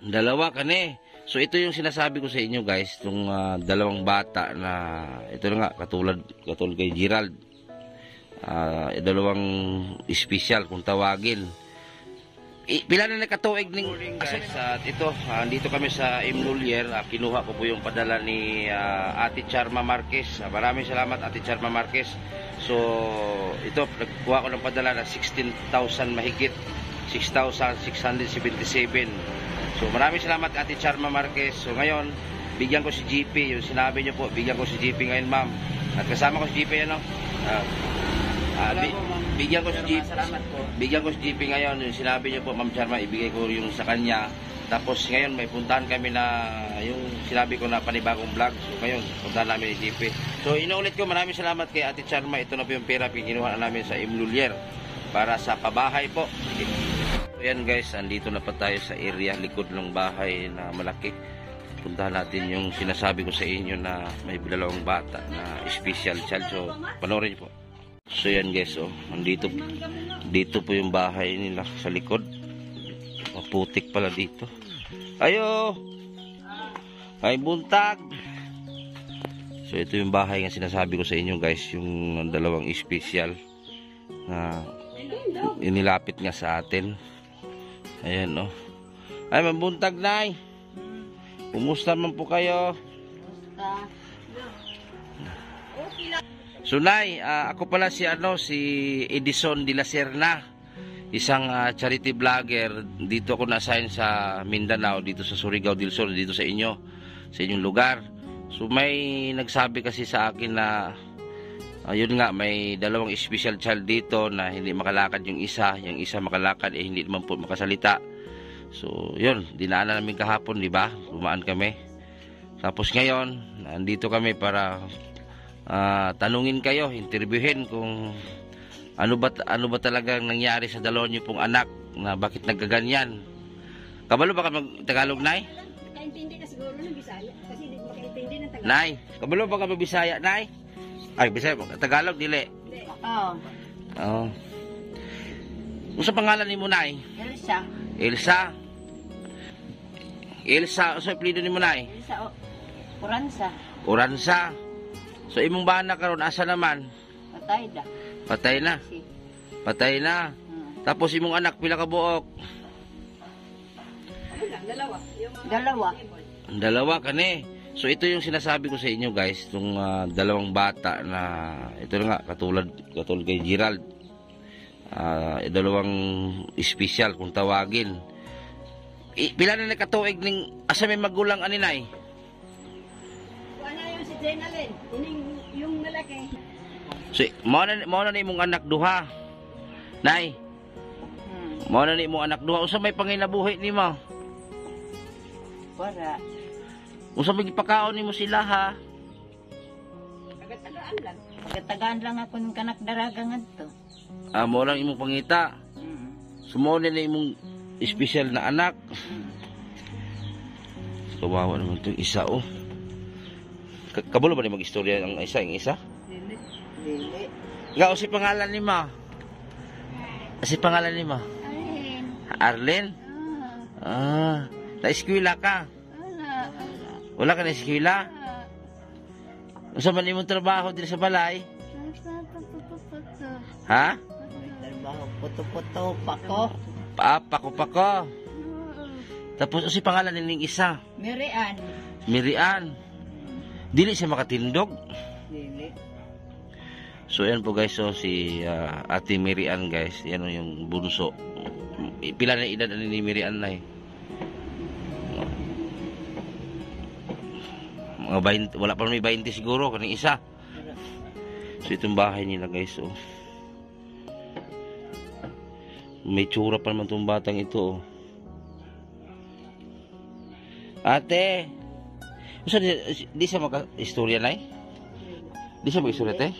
Dalawa kani. So ito yung sinasabi ko sa inyo guys, itong dalawang bata na ito na nga katulad kay Gerald. Dalawang espesyal kung tawagin. Pila na nakatuig ning guys. At ito, dito kami sa Imlulier. Kinuha ko po yung padala ni Ate Charma Marquez. Maraming salamat Ate Charma Marquez. So ito, nagkuha ko ng padala na 16,000 mahigit. 6,677. So maraming salamat Ate Charma Marquez. So ngayon, bigyan ko si GP. Yung sinabi niyo po, bigyan ko si GP ngayon ma'am. At kasama ko si GP ano. Bigyan ko si GP. Bigyan ko si GP ngayon. Yung sinabi niyo po Ma'am Charma, ibigay ko yung sa kanya. Tapos ngayon may puntahan kami na yung sinabi ko na panibagong vlog. So ngayon, puntahan namin ni GP. So inuulit ko, maraming salamat kay Ate Charma. Ito na po yung pera kinuha namin sa Imlulier para sa pabahay po. So yan guys, andito na pa tayo sa area likod ng bahay na malaki. Puntahan natin yung sinasabi ko sa inyo na may dalawang bata na special child. So panoorin niyo po. So yan guys, dito po yung bahay nila sa likod. Maputik pala dito. Ayo! Ay buntag! So ito yung bahay nga sinasabi ko sa inyo guys, yung dalawang special na inilapit nga sa atin. Ayan oh. Ay mabuntag nay! Kumusta man po kayo? So nay, ako pala si Edison de la Serna, isang charity vlogger. Dito ako na-assign sa Mindanao, dito sa Surigao del Sur, dito sa inyong lugar. So may nagsabi kasi sa akin na yun nga, may dalawang special child dito na hindi makalakad yung isa makalakad hindi naman po makasalita. So yun, dinaanan namin kahapon, di ba? Dumaan kami. Tapos ngayon, nandito kami para tanungin kayo, interviewin kung ano ba talagang nangyari sa dalawa niyo pong anak na bakit nagkaganyan. Kabalo ba ka mag-Tagalog, Nay? Nakaintindi na siguro ng Bisaya kasi hindi makaintindi ng Tagalog. Nay, kabalo ba ka mag-Bisaya, Nay? Ay, Bisaya mo. Tagalog, dili? Oo. Oo. Kung sa pangalan ni mo, Nay? Elsa. Elsa? Elsa, so apelido ni mo, Nay? Elsa, Oransa. Oransa. So imong bana karon asa naman? Patay da. Patay na. Patay na. Tapos imong anak pila ka buok? Dalawa kani. So ito yung sinasabi ko sa inyo guys, itong dalawang bata na ito na nga katulad kay Gerald. Dalawang espesyal kung tawagin. Pila na nakatuig ning asa may magulang ani nay? Si Jenalyn, yung malaki. So, mao na ni imong anak duha. Nay. Mao na ni imong anak duha. Unsa may panginabuhi nimo? Wala. Unsa may gipakaon nimo sila ha? Pagatagaan lang. Pagatagaan lang ako ng kanak daraga ngadto. Mao lang imong pangita. Sumo na imong espesyal na anak. Kawawa naman 'tong isa oh. Kabalo ba ni mag-istorya ang isa? Dili. Nga, si pangalan ni ma? Si pangalan ni ma? Arlen. Na-eskwela ka? Wala ka na-eskwela? Usa man imong trabaho dito sa balay? Ha? Trabaho puto-puto pako. Pako. Tapos si pangalan ning isa? Mirian. Dili siya makatindog. Dili. So yan po guys, so si Ate Mirian guys, yan yung bunso. Pila na edad ni Mirian na eh? Mga 20, wala pa may 20 siguro kaning isa. So itong bahay nila guys, so may tsura pa naman itong batang ito oh. Ate, di siya maka-istorya na eh? Di siya maka-istorya te?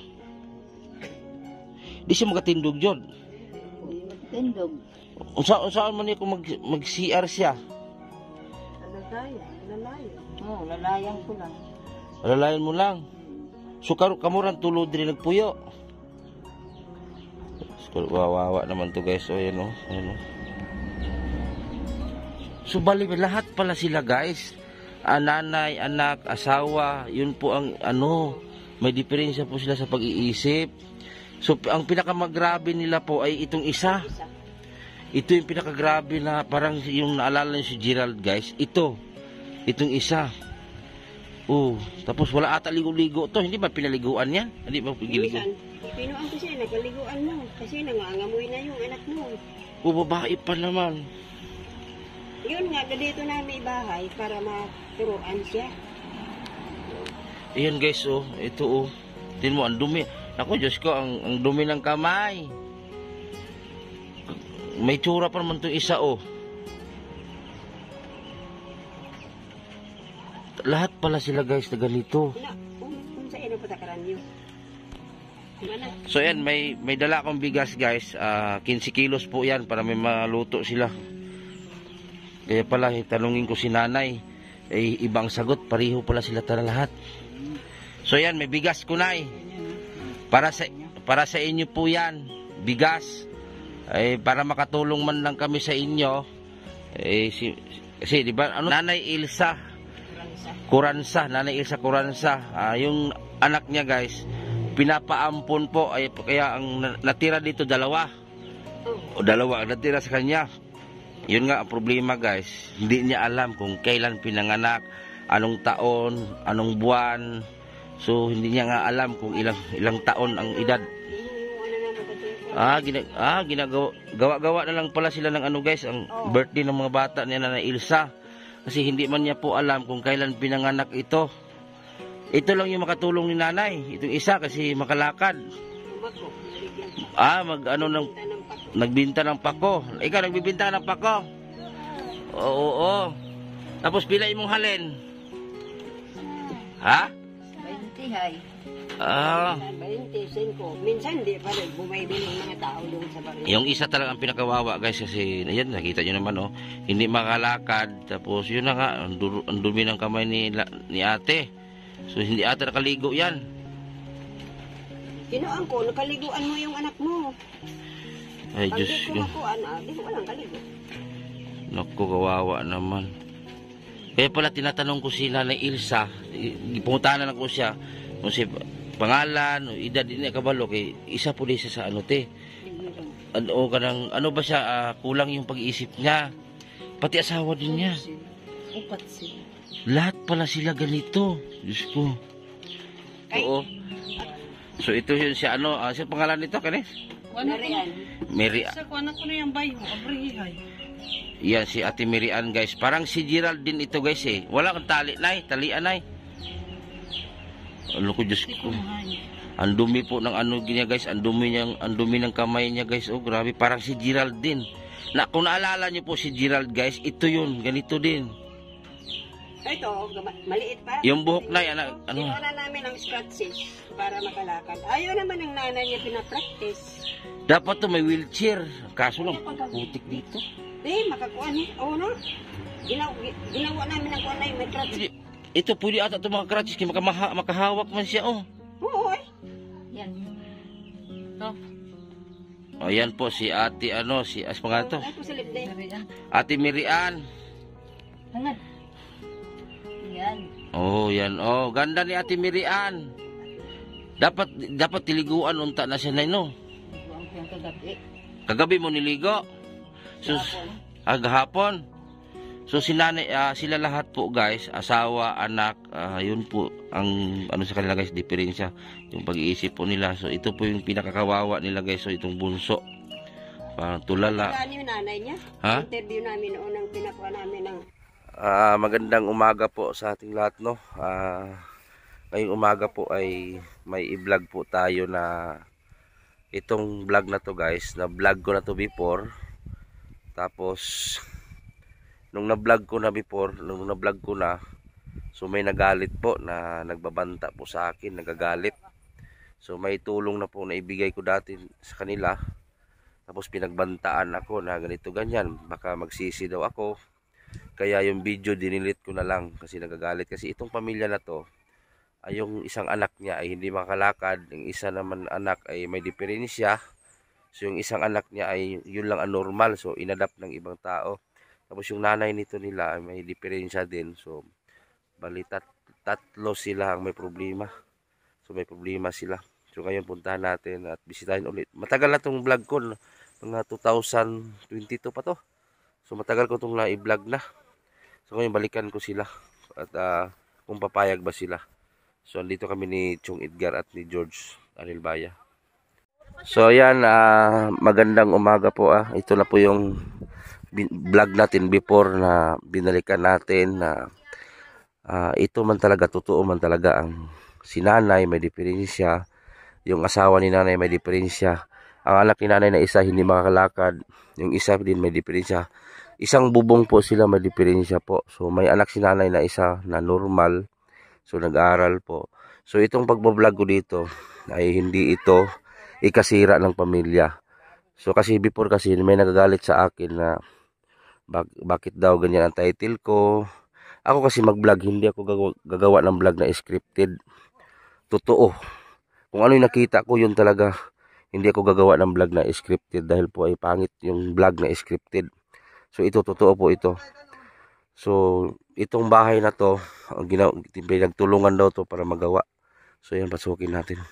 Di siya makatindog yun? Tindog. Saan mo niya kung mag-CR siya? Lalayan. Oo, lalayan ko lang. Lalayan mo lang? So kamuran tulod rin nagpuyo? Wawawa naman to guys. O yan o. So bali lahat pala sila guys. Nanay, anak, asawa, yun po ang ano, may diferensya po sila sa pag-iisip. So ang pinakamagrabe nila po ay itong isa. Ito yung pinakagrabe na parang yung naalala niyo si Gerald guys. Itong isa. Oh, tapos wala ata ligo-ligo to. Hindi ba pinaliguan yan? Hindi ba pigiligo? Pinuan ko siya, nagkaliguan mo. Kasi nangangamoy na yung anak mo. Oh, babae pa naman. Yun nga, dito namin bahay para maturuan siya. Ayan guys, oh. Ito, oh. Tingnan mo, ang dumi. Ako, Diyos ko, ang dumi ng kamay. May tsura pa naman itong isa, oh. Lahat pala sila guys na ganito. Kung sa ino patakaran nyo. So yan, may dala akong bigas guys. 15 kilos po yan para may maluto sila. Kaya pala, tanungin ko si nanay. Ibang sagot, pareho pala sila tara lahat. So yan, may bigas kunay. Para sa inyo po yan, bigas. Para makatulong man lang kami sa inyo. Kasi di ba, Nanay Ilsa Curanza, Nanay Ilsa Curanza, yung anak niya guys, pinapaampon po, kaya ang natira dito dalawa ang natira sa kanya. Yun nga ang problema guys, hindi niya alam kung kailan pinanganak, anong taon, anong buwan. So hindi niya nga alam kung ilang taon ang edad. Gawa na lang pala sila ng ano guys, ang birthday ng mga bata niya na Ilsa. Kasi hindi man niya po alam kung kailan pinanganak ito. Ito lang yung makatulong ni nanay, itong isa kasi makalakad. Nagbinta ng pako. Ikaw nagbibinta ng pako? Oo. Tapos pila imong halin? Ha? 20 hay. 25. Minsan di pa rin bumibili ng mga tao doon sa baryo. Yung isa talaga ang pinakawawa guys kasi ayan, nakita nyo naman oh, hindi makalakad. Tapos yun na nga, ang dumi ng kamay ni ate. So hindi ate nakaligo yan. Kinuan ko, nakaliguan mo yung anak mo. Ay Diyos ko. Pag di ko makuan, di ko walang kaligo. Naku, kawawa naman. Kaya pala tinatanong ko si Nanay Ilsa, pumuntahan na ko siya, kung si pangalan o edad din kabalo kay isa po din siya sa ano te. Ano ba siya, kulang yung pag-iisip niya. Pati asawa din niya. Upat sila. Lahat pala sila ganito. Diyos ko. Oo. So ito yun si ano, siya pangalan nito kanis? Mary. Sa kuanak ko na yung bayo, abrihay. Yan si Ate Mirian guys. Parang si Gerald din ito guys eh. Wala kang tali nay, talian nay. Ano ko Diyos ko. Ang dumi po ng ano niya guys, ang dumi ng kamay niya guys. Oh grabe, parang si Gerald din. Kung naalala niyo po si Gerald guys, ito yun, ganito din. Ito, maliit pa. Yung buhok na yan, ano? Ginawa namin ng scratches para makalakad. Ayaw naman ng nanay niya pinapractice. Dapat to may wheelchair. Kaso lang, putik dito. Makakuan. Oo no. Ginawa namin ng kuan na may crutches. Ito, pwede ata ito mga crutches kaya makahawak man siya, oh. Oo, yan. Ayan po si ate, si pangalan to? Ate Mirian. Hangad. Yan. Oh, yan. Oh, ganda ni Ate Mirian. Dapat tiliguan unta na siya na, no? Kagabi mo niligo? Gahapon. So sila lahat po guys, asawa, anak, yun po ang ano sa kanila guys, diferensya yung pag-iisip po nila. So ito po yung pinakakawawa nila guys, so itong bunso. Parang tulala. Yung nanay niya? Ha? Interview namin noon ang pinakuha namin ng magandang umaga po sa ating lahat, no. Ngayong umaga po ay may i-vlog po tayo na itong vlog na to guys, na vlog ko na to before. Tapos nung na-vlog ko na so may nagalit po na nagbabanta po sa akin, nagagalit. So may tulong na po na ibigay ko dati sa kanila. Tapos pinagbantaan ako na ganito ganyan, baka magsisi daw ako. Kaya yung video dinilit ko na lang kasi nagagalit. Kasi itong pamilya na to, ay yung isang anak niya ay hindi makalakad, yung isa naman anak ay may diferensya. So yung isang anak niya ay yun lang ang normal, so inadapt ng ibang tao. Tapos yung nanay nito nila ay may diferensya din. So, bali tatlo sila ang may problema. So, may problema sila. So, ngayon puntahan natin at bisitahin ulit. Matagal na tong vlog ko. Mga 2022 pa to. So, matagal ko itong na-vlog na. So, ngayon balikan ko sila. At kung papayag ba sila. So, andito kami ni Chong Edgar at ni George Anilbaya. So, ayan. Magandang umaga po. Ito na po yung vlog natin before na binalikan natin na ito man talaga, totoo man talaga ang si nanay may diferensya, yung asawa ni nanay may diferensya, ang anak ni nanay na isa hindi makakalakad, yung isa din may diferensya, isang bubong po sila may diferensya po. So may anak si nanay na isa na normal, so nag-aaral po. So itong pagbablog ko dito ay hindi ito ikasira ng pamilya. So kasi before kasi may nagagalit sa akin na bakit daw ganyan ang title ko. Ako kasi mag-vlog, hindi ako gagawa ng vlog na scripted. Totoo. Kung ano yung nakita ko, yun talaga. Hindi ako gagawa ng vlog na scripted dahil po ay pangit yung vlog na scripted. So ito, totoo po ito. So itong bahay na to, nagtulungan daw to para magawa. So yan, pasukin natin.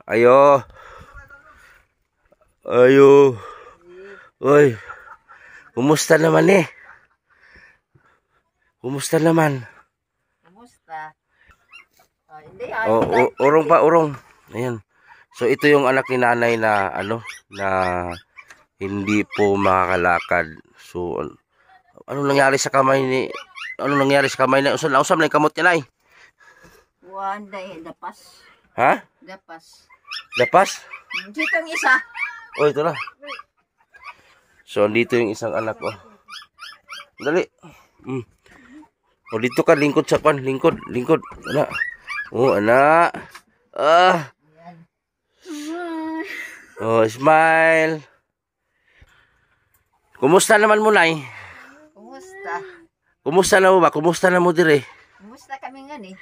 Ayo. Ayo. Oy. Kumusta naman Kumusta naman? Kumusta? Urong pa, urong. Ayan. So ito yung anak ni nanay na na hindi po makakalakad. So ano nangyari sa kamay ni Usam na yung kamot niya, nay? Wanda dapas. Ha? Dapas. Dapas? Dito ang isa. Oh, ito na. So dito yung isang anak ko. Dali. O dito ka, lingkod sa pan, lingkod, anak. Oh, anak. Oh, smile. Kumusta naman mo, nay? Kumusta? Kumusta na mo ba? Kumusta na mo dire? Kumusta kami nga ni?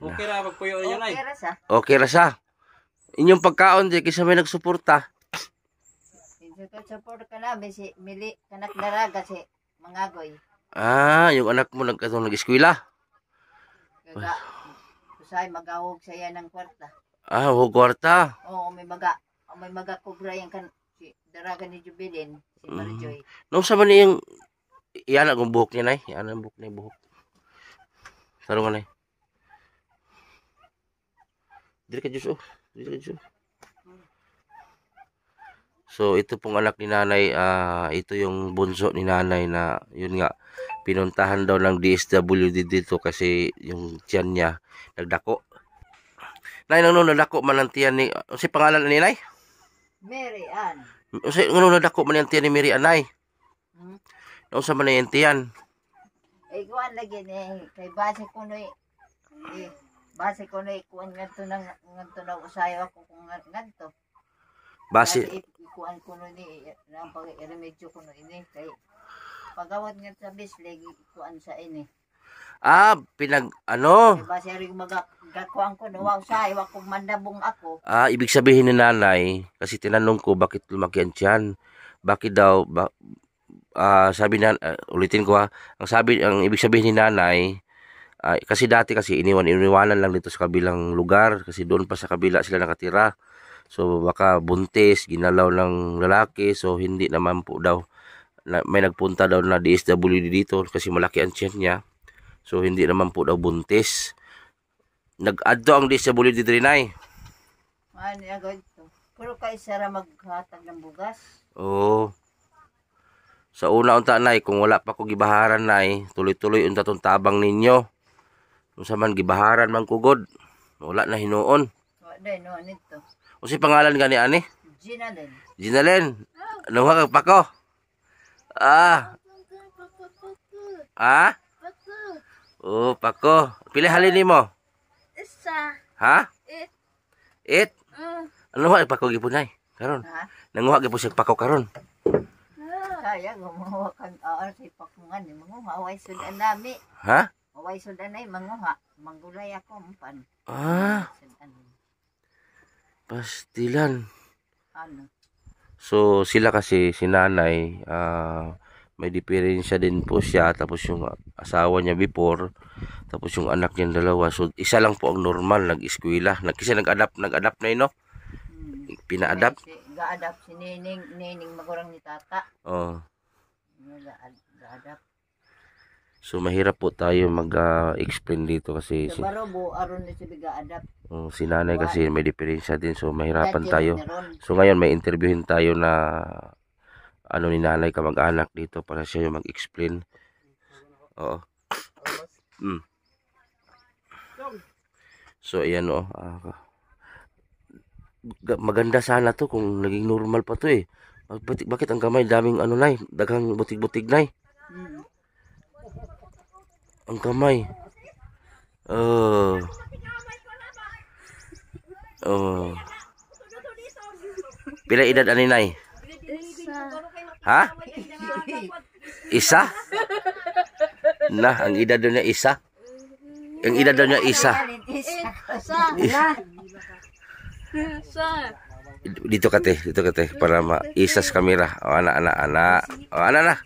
Okay ra magpuyo niyo, nay. Okay ra sa. Okay ra sa. Inyong pagkaon di kisa may nagsuporta. Support ka na si mili kanak daraga si mangagoy. Yung anak mo nag-eskwela. Kaga usay magawog saya ng kwarta. Huwag kwarta. Oo, may maga kubra yang kan si daraga ni Jubilin, si Marjoy. Nung sa man yung iyan ang buhok niya, nay. Iyan ang buhok niya, buhok. Sarungan, nay. Dili ka Diyos, Dili ka Diyos, So, ito pong anak ni nanay, ito yung bunso ni nanay na, yun nga, pinuntahan daw ng DSWD dito kasi yung tiyan niya nagdako. Nay, nung nadako man ang tiyan ni, si pangalan ni nay? Mary Ann. Nung nadako man ang tiyan ni Mary Ann, nay? Nung sa man na yung tiyan? Kuan lagi ni, kay base ko no base ko no kuan ngadto na usayo ako kung ngadto. Base kuan kuno ni nang pag-remedyo kuno ini kay pagawat nga sa bisleg kuan sa ini. Kay base ri magakuan ko no wow say wa kog mandabong ako. Ibig sabihin ni nanay, kasi tinanong ko bakit lumaki ang tiyan. Bakit daw sabi na ulitin ko ang ibig sabihin ni nanay kasi dati kasi iniwanan lang dito sa kabilang lugar kasi doon pa sa kabila sila nakatira. So baka buntis, ginalaw ng lalaki, so hindi naman po daw may nagpunta daw na DSWD dito kasi malaki ang tiyan niya. So hindi naman po daw buntis. Nag-adto ang DSWD dito, nay. Ano agad to? Pero kay sara maghatag ng bugas. Oo. Sa una unta, nay, kung wala pa ko gibaharan, nay, tuloy-tuloy unta tong tabang ninyo. Kung sa man gibaharan man kugod, wala na hinuon. Wala no nito. O si pangalan gani ani? Ginalen. Ginalen. Ano nga pako? Pako. Pili halin nimo? Isa. Ha? It. Ano nga pako gipon nay? Karon. Ha? Nanguha gyud siya pako karon. Kaya gumawa kan si pakungan ni manguha way sudan nami. Ha? Way sudan ay manguha. Manggulay ako umpan. Pastilan. Ano? So sila kasi si nanay may diferensya din po siya, tapos yung asawa niya before, tapos yung anak niya dalawa. So isa lang po ang normal, nag-eskwela. Kasi nag-adapt na yun, no? Pina-adapt. Ga-adapt si Nining magurang ni tata. Oh. Ga-adapt. So mahirap po tayo mag-explain dito kasi Sa barobo, aron na siya ga-adapt. si nanay kasi may diferensya din, so mahirapan tayo. So ngayon may interviewin tayo na ni nanay kamag-anak dito para siya yung mag-explain. Oo. So ayan maganda sana to kung naging normal pa to eh. Bakit ang kamay daming nay, daghang butig-butig nay. Ang kamay. Pila edad ani nay? Ha? Isa? Nah, ang edad niya isa. Ang edad niya isa. Dito kate para ma-isas kamera. Ana. Na.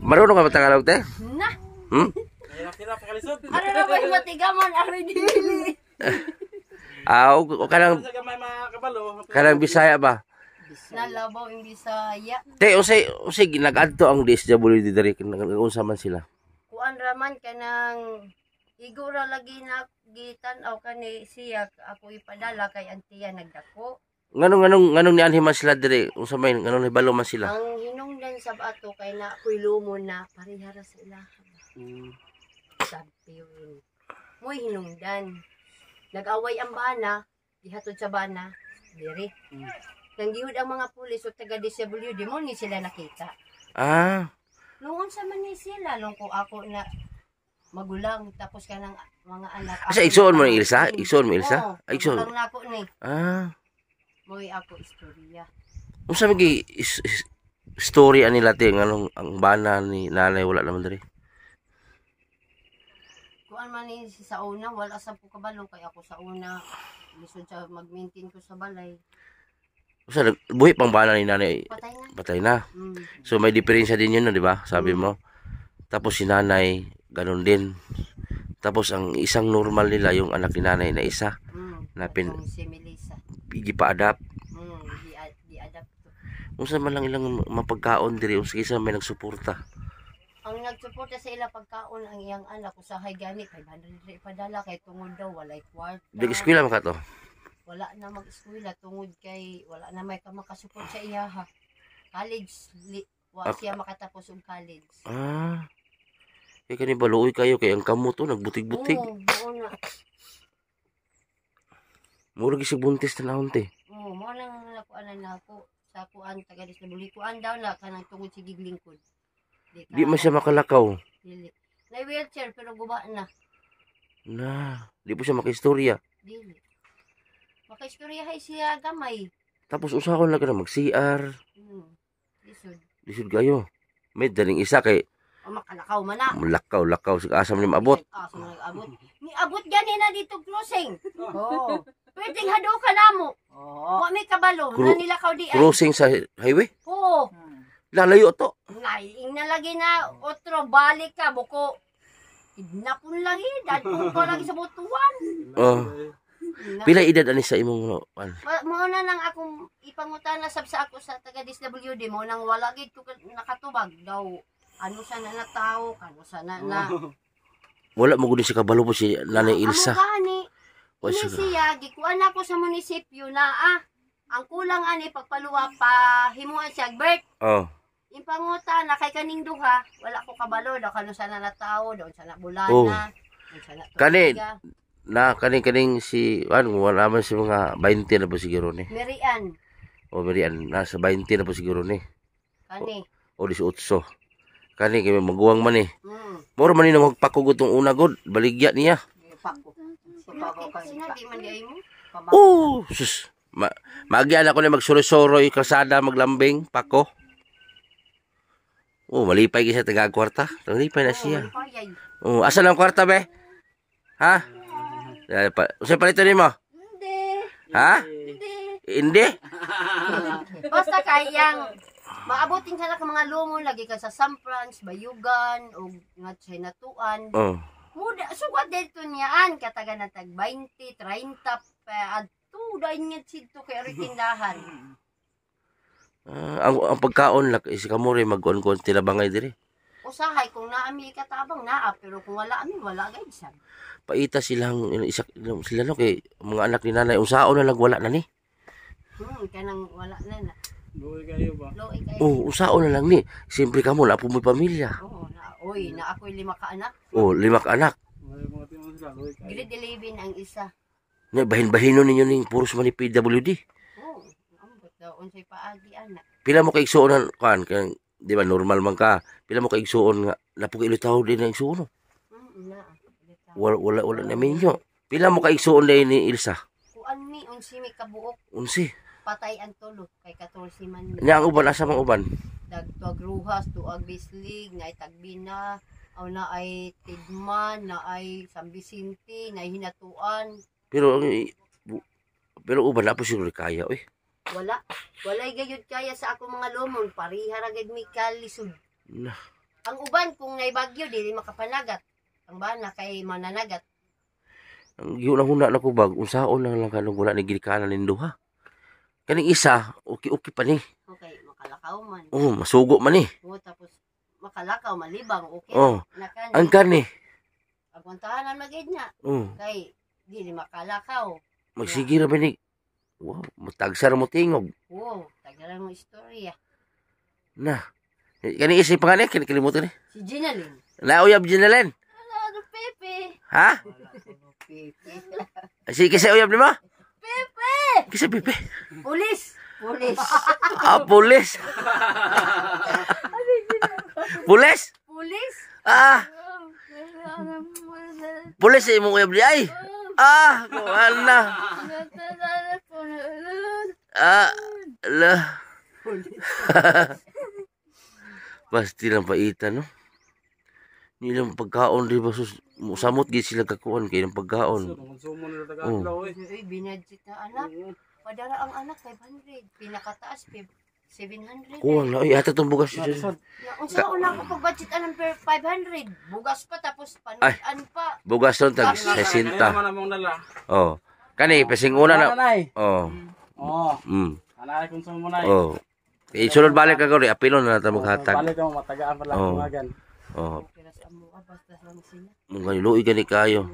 Marunong ka ba Tagalog te? Na. Hirap kalisod. Ano na ba yung matigaman? Aroy dili. O kanang Bisaya ba? Nalabaw yung Bisaya. Te, usay nag-adto ang DSWD diri unsa man sila. Kuan raman kanang igura lagi na gitan aw kani siya ako ipadala kay antiya nagdako. Nganong ni anhi man sila diri unsa may nganong hibalo man sila. Ang hinungdan sa bato kay na ako'y lumon na parihara sa ilaha. Sabi yun. Mo'y hinungdan. Nag-away ang bana, ihatod sa bana, diri. Nanggihud ang mga pulis o taga-DSWD mo ni sila nakita. Lungon sa man ni sila, lung ko ako na magulang tapos ka ng mga anak. Asa igsoon mo ni Ilsa? Igsoon mo Ilsa? Igsoon. Magulang na ako ni. Mo'y ako istorya. Unsa magi story anila te nganong ang bana ni nanay wala naman diri. Kuan man ni sa una wala sa po kabalo kay ako sa una lisod sa mag-maintain ko sa balay. Usa buhi pang bana ni nanay. Patay na. So may diferensya din yun, di ba? Sabi mo. Tapos si nanay ganun din. Tapos ang isang normal nila yung anak ni nanay na isa. Na Si Melissa. Gipa-adapt. Di-adapt. Unsa man lang ilang mapagkaon diri unsa isa may nagsuporta. Ang nagsuporta sa ila pagkaon ang iyang anak usahay gani kay bandre ipadala kay tungod daw walay kwarta. Nag-eskwela man ka to. Wala na mag-eskwela tungod kay wala na may makasupport sa iya ha. College siya makatapos og college. Kay kani baluoy kayo kay ang kamo to nagbutig-butig. Oo na. Mura gi si buntis na naon te. Mo nang nakuanan na ako sa kuan taga-DSWD kuan daw na kanang tungod si giglingkod. Di man siya makalakaw. Dili. Na wheelchair pero guba na. Di po siya makaistorya. Dili. Makaistorya hay siya gamay. Tapos usahon lang ka na mag-CR. Lisod kayo. May daling isa kay makalakaw man na. Lakaw sig asam ni maabot. Asam ni abot. Ni abot gani na dito crossing. Pwedeng hadukan namo. Wa may kabalo na nilakaw di ay. Crossing sa highway? Oo. Lalayo to. Laing na lagi na otro balik ka buko. Kidnapon lagi dadto ko lagi sa butuan. Pila edad ani sa imong mo na nang akong ipangutana sab sa ako sa taga DSWD mo nang wala gid ko nakatubag daw. Ano sana na tao, ano sana na. Wala mo gud si kabalo po si Nanay Ilsa. Ano gani? Siya gikuan ako sa munisipyo na ang kulang ani pagpaluwa pa himuan siya birth. Yung pangutana kay kaning duha, wala ko kabalo daw kano sana na tao, daw sana bulana. Kani kaning si wala man si mga 20 na po siguro ni. Merian. Merian nasa 20 na po siguro ni. Kani. O 18. Kani kay maguwang man Moro man ni nang magpakugot tong una god, baligya niya. Sinabi man di mo. Sus. Magian ako ni magsuro-suroy kasada maglambing pako. Malipay kasi taga kwarta. Malipay na siya. Asa ang kwarta be? Ha? Usay palito nimo? Hindi. Ha? Hindi. Basta kayang maabutin ka ka mga lumon lagi ka sa San Franz, Bayugan o nga Chinatuan. Oh. Muda sugad dito niyaan kataga na tag 20, 30 pa adto dahil nga sidto kay ari tindahan. Ang pagkaon lak is kamore mag-on-kon tilabangay dire. Usahay kung naami katabang naa pero kung wala ami wala gayud sad. Paita silang isa sila no kay mga anak ni nanay unsaon na lang wala na ni. Kanang wala na na. Luoy kayo ba? Loy kay. Oh, unsaon na lang ni. Siyempre kamo na po may pamilya. Oo, na ako'y 5 ka anak. Oh, 5 ka anak. Mga timon sila, luoy kayo. Grade 11 ang isa. Nga bahin-bahino ninyo ning puros man ni PWD. Oo, ambot daw unsay paagi anak. Pila mo kay igsuon kan kay di ba normal man ka. Pila mo kay igsuon nga napugilo tawo din ang igsuon. Na. Wala na minyo. Pila mo kay igsuon din ni Ilsa? Kuan mi unsi mi kabuok Unsi. patay ang tulo kay 14 man mi. Nya ang uban asa mang uban? Dagtuag Ruhas, tuag Bislig, na ay Tagbina, o na ay Tidman, na ay San Vicente, na ay Hinatuan. Pero uban na po siguro kaya oy. Walay gayud kaya sa ako mga lumon, pariha ra gid mi kalisod. Na. Ang uban kung nay bagyo dili makapanagat. Ang bana kay mananagat. Ang giuna huna na ko bag unsaon lang kanang wala ni gilikanan nin duha. Kaning isa okay pa ni. Okay, makalakaw man. Oh, masugo man ni. Tapos makalakaw malibang okay. Oh. Nakani. Ang kani. Agwantahanan magid na. Oh, Kay dili makalakaw. magsigira ba ni. Wow, matagsar mo tingog. Wow, tagalan mo istorya. Na. Kaning isa pangalan kini kalimutan ni. Si Ginalyn. Nauyab Jinalen. Ano, Pepe? Ha? Pepe. Si kisa uyab nimo? Pepe! Kisa Pepe. Pulis! Pulis! Ah, pulis. Pulis? Pulis? Ah, pulis sa imong uyab di ay. Ah, kuan na. Ah, lah. Basti lang paitan, no? Nilang pagkaon, di ba? Samot gid sila kakuan kay ng pagkaon. Konsumo nila taga-adlaw eh. Uy, binadget na anak. Padara ang anak 500. Pinakataas 700. Kuwang na. Ay, ata itong bugas yun. Unsa una ko pag-budget anang 500. Bugas pa tapos panuan pa. Bugas nun, tag Kaya 60. naman namang nala. Oh. Kani, pesing una na. Nanay. Oh. Oo. Nanay konsumo na eh. Oh. Isunod balik ka gawin. Apilon na natin maghatag. Balik mo, matagaan pa lang Oo. tumagan. Oh. Pero sa amo basta lang sila. Mga luoy gani kayo.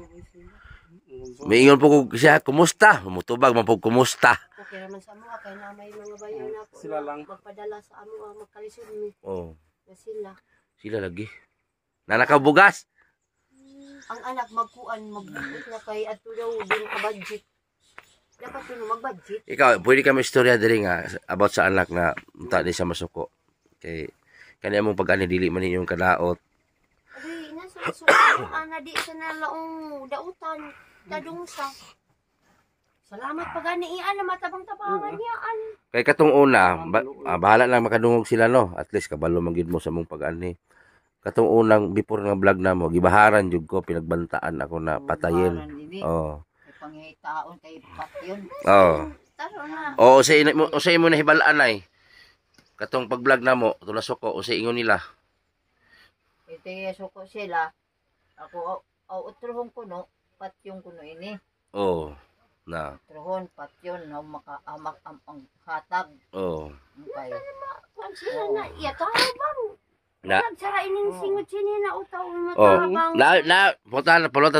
May ingon po ko siya, kumusta? Mutubag man po, kumusta? Okay naman sa amo kay na may mga bayan ako. Sila lang. Magpadala sa amo magkalisod mi. Oh. Na sila. Sila lagi. Nanakaw bugas. Ang anak magkuan magbukit na kay adto daw din ka budget. Dapat yun mag-budget. Ikaw, pwede kami istorya diri nga about sa anak na unta ni sa masuko. Kay kanya mong pag-ani dili man inyong kadaot. Ay, nasa ana di sa nalaong dautan dadung sa. Salamat pagani iyan na matabang-tabangan niyaan. Kay katong una, bahala lang makadungog sila no. At least kabalo man gid mo sa mong pag-ani. Katong unang before nga vlog na mo, gibaharan jud ko pinagbantaan ako na patayin. Oh. Pangitaon kay patyon. Oh. Taro na. O sa imo na hibalaan ay. Katong pag-vlog na mo, tulasok ko, o sa ingon nila. Ito yeso ko sila. Ako utrohon ko no, patyon ko no ini. Oh. Na. Utrohon patyon na makaamak ang hatag. Oh. Okay. Kung sila na iya bang. Na. Nagsara ining singot sini na utaw mo Oh. tabang.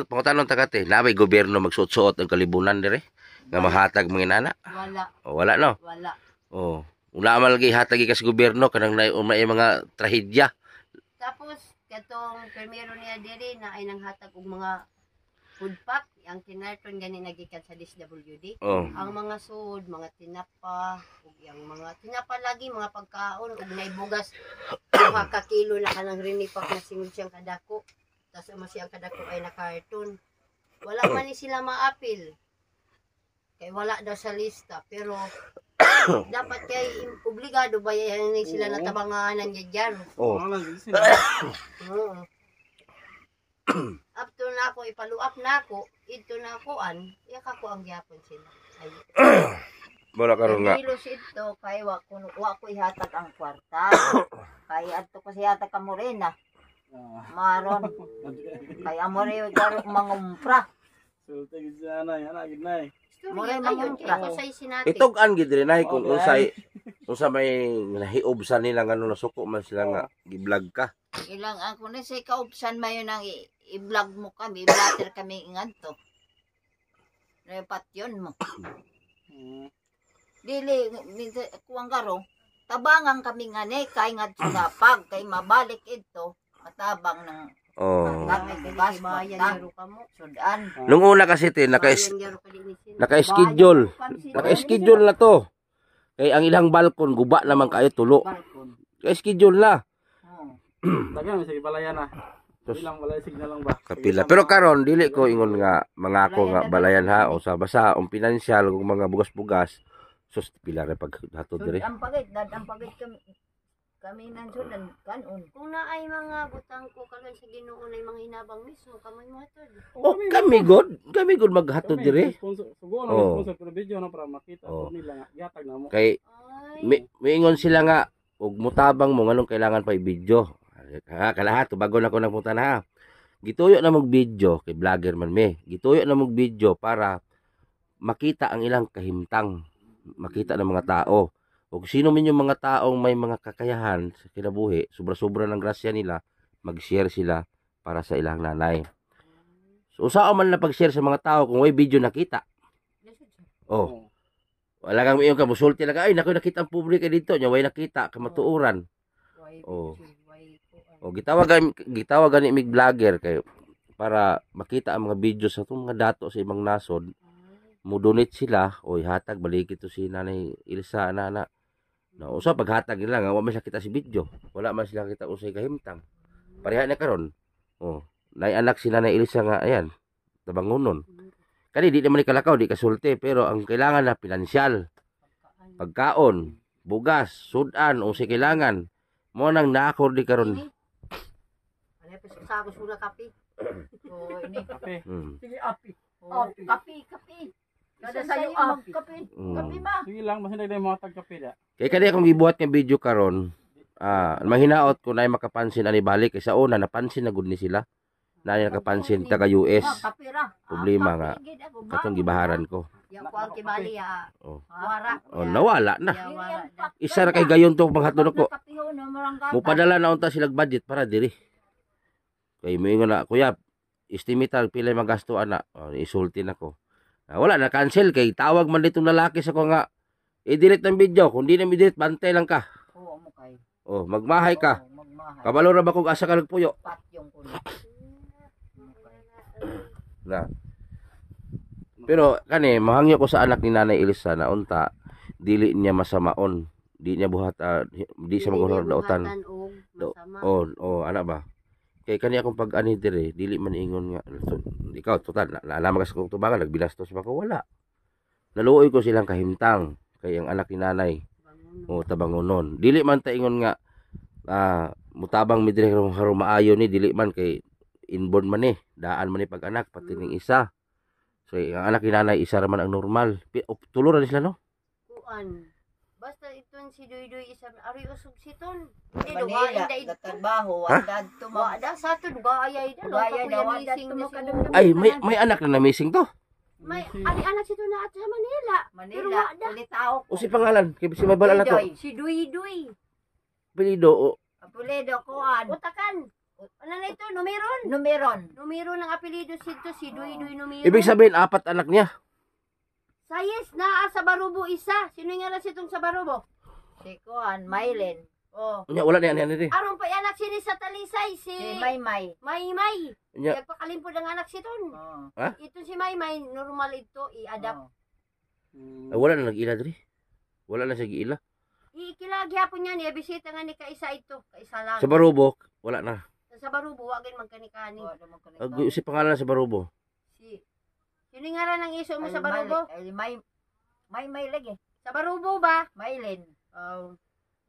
Pangutan takate. Nabay gobyerno magsuot-suot ang kalibunan dire. Nga mahatag mga inana. Wala. Oh, wala no. Wala. Oh. Una man lagi hatagi ka sa gobyerno kanang may mga trahedya. Tapos katong primero niya diri na ay nanghatag og mga food pack ang kinarton gani nagikan sa DSWD. Oh. Ang mga sud, mga tinapa, ug yang mga tinapa lagi mga pagkaon ug naibugas 2 ka kilo na kanang rinipak na singod siyang kadako. Tas amo siyang kadako ay na karton. Wala man ni sila maapil. Kay wala daw sa lista pero dapat kay obligado bayaran ni sila na tabanganan diyan. Oh. Wala lang sila. Oo. Up to na ako, ipaluap na ako, ito na akoan, iyaka ko ang gyapon sila. Ay, Wala karon nga. Kilos ito, kay wa ko ihatag ang kwarta. Kay adto ko siya ka morena. Maron. Kay amore garo mangumpra. Sulti gid siya na, ana gid na. Mura Storya man kayo, yung kaya kusay sinati. Itog-an gid rin ay kung Okay. unsa may nahiob sa nila ngano nasuko man sila nga gi-vlog ka. Ilang ako na say kaupsan mayo nang i-vlog mo kami, i-blatter kami inganto. Repat yun mo. Dili kuwang garo. Tabangan kami nga ni kay nga sunapag kay mabalik ito matabang ng Oh. kami Bayan bayan yaro ka mo. sudan. Nung una kasi tin Bayan yaro ka din isin. naka-schedule. Bayan, Naka-schedule na to. Kay ang ilang balkon guba naman kayo tulo. balkon. Naka-schedule na. Oh. Daghan sige balayan na. Tos- Bilang balay signal lang ba? Kapila. Pero karon dili ko ingon nga mangako nga balayan ha o sa basa ang pinansyal kung mga bugas-bugas sus pila ra pag hatod dire. Ang pagit kami nang sudan kanon. Kung naay mga butang ko kalay sa Ginoo nay mga hinabang mismo kamay mo hatod. Oh, kami god maghatod dire. Sugo na Oh. sponsor pero video na para makita Oh. po nila nga gihatag na mo. Kay Ay. miingon sila nga ug mutabang mo nganong kailangan pa i-video. Ha, kalahat bago na ko nagpunta na ha. Gituyo na mong video kay vlogger man me. Gituyo na mong video para makita ang ilang kahimtang, makita ng mga tao. O sino man yung mga taong may mga kakayahan sa kinabuhi, sobra-sobra ng grasya nila, mag-share sila para sa ilang nanay. So saan man na pag-share sa mga tao kung may video nakita. Oh, wala kang iyong kamusulti lang ay nakoy nakita ang publiko dito, nya way nakita kamatuoran. Oh. O gitawagan ni mig vlogger kay para makita ang mga video sa itong mga dato sa ibang nasod. Mo-donate sila o ihatag balik ito si Nanay Ilsa na usa paghatag nila nga wa man sila kita si video. Wala man sila kita usay kahimtang. Pareha na karon. Oh, nay anak si Nanay Ilsa nga ayan, tabangonon. Kani di naman ikalakaw, di kasulti, pero ang kailangan na pinansyal, pagkaon, bugas, sudan, o si kailangan. Mo nang naakor di karon. Ano pa sa ako sula kape. So ini Kape. sige api. Oh, Kapi. Kada sayo api. kape. Mm. Kape ma. Sige lang mas hindi mo hatag kape da. Kaya kani akong gibuhat nga video karon, mahinaot ko na makapansin ani balik kay sa una napansin na gud ni sila. Na nakapansin taga US. Kape ra. Problema nga katong gibaharan ko. Yang ko ang kibali ha. Oh. Wara. Oh, nawala na. Ya, wara. Isa ra kay gayon to panghatod ko. Kapihon na marangga. Mupadala na unta silang budget para diri. Kay moingon na kuya, estimate pila magasto ana. Oh, isulti na ko. Wala na cancel kay tawag man ditong lalaki sa ko nga i-delete ng video. Kung di na i-delete, bantay lang ka. Oo mo kay. Oh, magmahay ka. Oo, magmahay. Kabalo ra ba kung asa ka nagpuyo? Pat yung kuno. Na. Pero kani mahangyo ko sa anak ni Nanay Elisa na unta dili niya masamaon. Di niya buhat di siya maghunor dautan. Oh, ana ba? Kay kani akong pag-ani dire, dili man ingon nga ikaw total naalama ka sa kong tubangan nagbilastos ba ko wala. Naluoy ko silang kahimtang kay ang anak ni Nanay. O tabangonon. Dili man ta ingon nga mutabang mi dire harong maayo ni dili man kay inborn man daan man pag-anak pati ning isa. So ang anak ni Nanay isa ra man ang normal. Tulo ra sila no? Kuan. Basta iton si Duy isa ari usog siton. Manila, trabaho, Ha? wala to Wada sa to duga ayay da. Gaya Kuya daw missing na makadumdum. Ay may anak na missing to. May ari anak sito na at sa Manila. Pero Manila, wada. ulitaw. O si pangalan kay si may bala na to. Si Duy. Pilido o Apuledo kuan. Utakan. Ano na ito? Numeron. Numero ng apelido sito si Duy Numeron. ibig sabihin apat anak niya. Sayes na sa Barubo isa. Sino nga na sitong sa Barubo? si kuan, Mylene. Oh. Nya wala na yan rin. Aron pa anak sini sa Talisay si Si Maymay. Maymay. Nya Nagpakalimpod ang anak siton. Oh. Ito si Maymay normal ito i-adapt. wala na nag-ila diri. Wala na siya giila. Ikilagi hapon niya niya bisita nga ni kaisa ito, kaisa lang. Sa Barubok wala na. Sa Barubo wagin magkanikani. Si pangalan sa Barubo. Si Sino nga ran ang iso mo sa Barubo? May lagi. Sa Barubo ba? Mylene. Oh.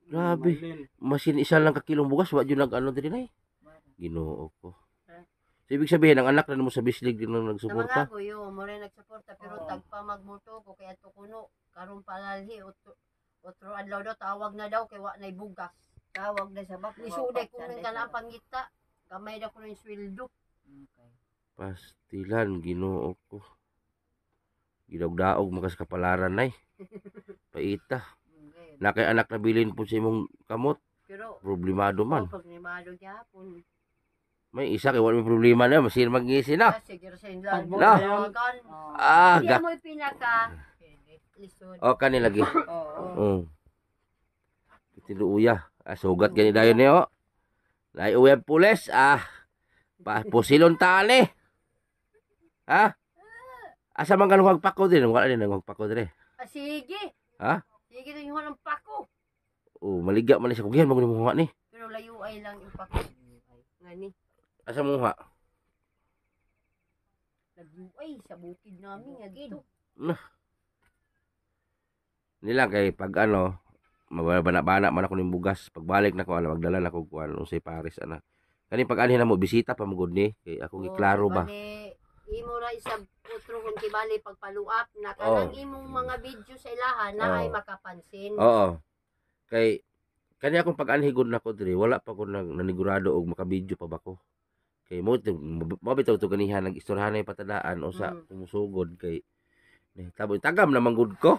Grabe. Masin isa lang ka kilong bugas wa jud nag ano diri nay. Ginoo ko. So, ibig sabihin, ang anak na mo sa Bislig din ang Sa nagsuporta? mga kuyo, mo rin nagsuporta, pero tagpa magmuto ko, kaya to kuno, karon palalhi, otro adlaw daw, tawag na daw, kay wa na'y bugas. Tawag na sa bap. Lisuday ko rin ka na ang pangita, gamay daw ko rin sweldo. Okay. Pastilan, Ginoo ko. Gidawdaog makas kapalaran nay. Paita. Okay. Na kay anak na bilin po sa imong kamot. Pero, Problemado man. paglimado gyapon. May isa kay wala may problema na, masin magngisi na. Kasi girsen lang, Na. tawagan. Ah, Hindi ga. mo pinaka, lisod. O kani lagi. Oo. Tinuuya. Sugat gani dayon niyo. Nay uyab pules. Pusilon tali. Ha? Asa man kanang magpako din, wala din nang magpako dire. Sige. Ha? Sige rin yung ng pako. Oh, maliga man siya kugyan mo mo ni. Pero layo ay lang yung pako. Ngani, Asa mo ha? nagluay sa bukid namin nga dito. Nila kay pag ano, mabana-bana man ako ning bugas. Pagbalik na ko ana magdala na ko kuan unsay Paris ana. Kani pag anhin na mo bisita pa magud ni kay ako giklaro ba. Bali, imo ra isang putro kung kibali pagpaluap na kanang imong mga video sa ilahan na ay makapansin. Oo. Kay kani akong pag anhigod na ko diri, wala pa ko nanigurado og makabidyo pa ba ko. Kay mo bitaw to ganihan nag-istoryahan ay patadaan o sa kumusugod kay taboy tagam na manggod ko.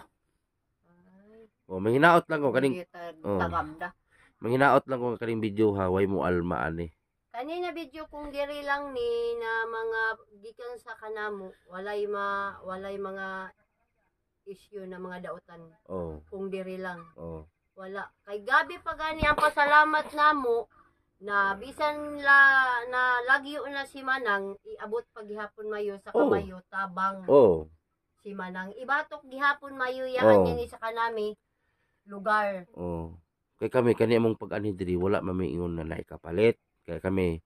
O mahinaot lang ko kaning Tagam da. mahinaot lang ko kaning video ha, way mo alma ani. Kanina video kung diri lang ni na mga gikan sa kanamo, walay mga issue na mga dautan. Oh, Kung diri lang. oh. Wala. Kay gabi pa gani ang pasalamat namo na bisan na lagyo na si Manang iabot paghihapon mayo sa kamayo tabang Oh, si Manang ibatok gihapon mayo yaan ni sa kanami lugar. oh. Kay kami kani among pag-anhi diri wala mamiingon na naikapalit. Kaya kami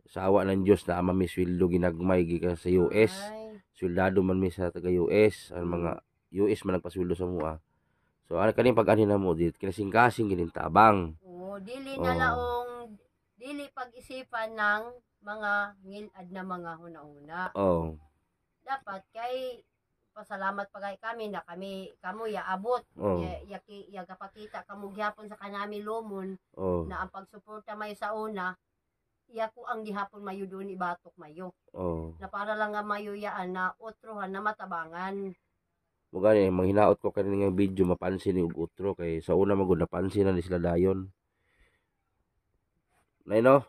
sa awa ng Dios na mami sweldo ginagmay gikan sa US. Ay, Sweldado man mi sa taga US, ang mga US man nagpasweldo sa mua. So ano kaning pag-anhi na mo dit kinasing-kasing ginintabang. dili na laong dili pag-isipan ng mga ngilad na mga huna-una. Oh. Dapat kay pasalamat pagay kami na kamo ya abot Oh. ya kapakita kamo gihapon sa kanami lumon Oh. na ang pagsuporta mayo sa una iya ko ang gihapon mayo doon ibatok mayo Oh. na para lang nga mayo yaan na utrohan na matabangan. Mga ni manghinaot ko kanina nga video mapansin ni og utro kay sa una magud napansin na ni sila dayon. Nay no.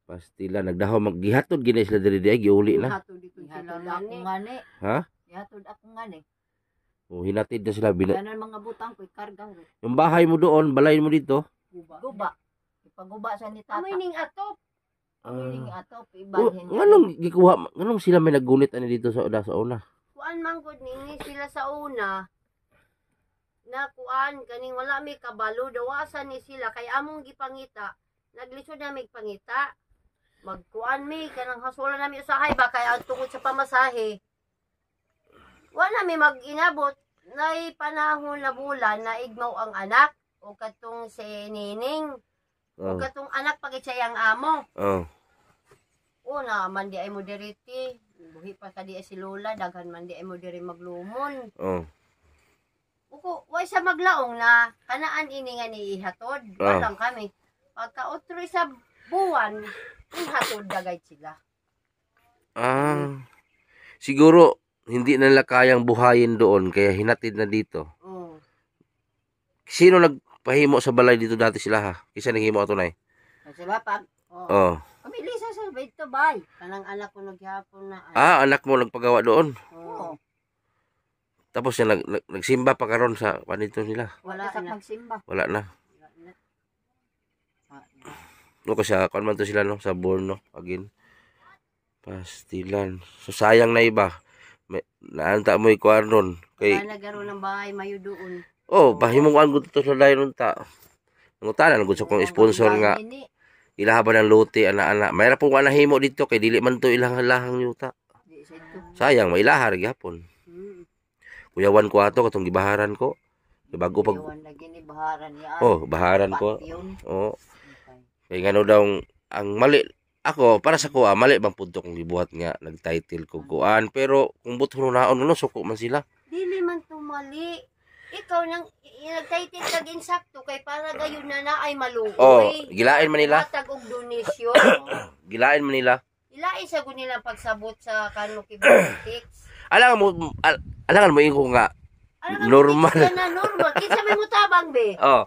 Pastila nagdahaw maggihatod gina sila diri giuli na. Hatod dito sila Ihatod ako ngani. ngani. Ha? Ihatod ako ngani. O hinatid na sila Ganon mga butang ko ikarga. yung bahay mo doon, balay mo dito. Guba. Ipaguba sa ni tata. Amoy ning atop. Ning atop Oh, ibalhin. nganong gikuha, nganong sila may naggunit ani dito sa una? Kuan man gud ni sila sa una na kuan kaning wala may kabalo dawasan ni sila kay among gipangita naglisod na may pangita magkuan mi kanang hasulan nami usahay ba kay ang tungod sa pamasahe wala mi mag-inabot nay panahon na bulan na igmaw ang anak o katong si Nining o Oh. katong anak pagit siya ang amo Oh. una man di ay mo diriti buhi pa ka di ay si Lola daghan man di ay mo diri maglumon Oh. uko way sa maglaong na kanaan ini nga ni ihatod walang kami pagka otro sa buwan ihatod dagay sila. Siguro hindi na nila kayang buhayin doon kaya hinatid na dito. Sino nagpahimo sa balay dito dati sila ha? Kisa naghimo ato nay. Sila pa. Oh. Kami lisa sa bito bay kanang anak ko naghapon na Anak mo nagpagawa doon. Oo. Tapos yan, nagsimba pa karon sa panito nila. Wala sa magsimba. Wala na. No kasi kuan man to sila no sa Borno again. Pastilan. So sayang na iba. May naanta mo ikuan ron kay nagaro ng bahay mayo doon. pahimuan gud to sa dayon ta. Nangutanan gud sa kong sponsor nga ilahaban ng lote ana-ana. Mayra po nga nahimo dito kay dili man to ilang-lahang yuta. Sayang mailahar gyapon. Kuyawan ko ato katong gibaharan ko. Bago pag lagi ni baharan niya. baharan ko. Oh. Kay ngano daw ang mali Ako para sa kuha mali bang punto kung gibuhat nga nag-title ko kuan pero kung buto naon no suko man sila. Dili man to mali. Ikaw nang nagtitle kag insakto kay para gayon na ay maluoy. Oh, gilain man nila. Matag og donasyon. Gilain man nila. Ilain sa nilang pagsabot sa Kanuki Politics. Alangan mo ko nga Alam normal. Ka na normal. Kinsa may mutabang be? Oh.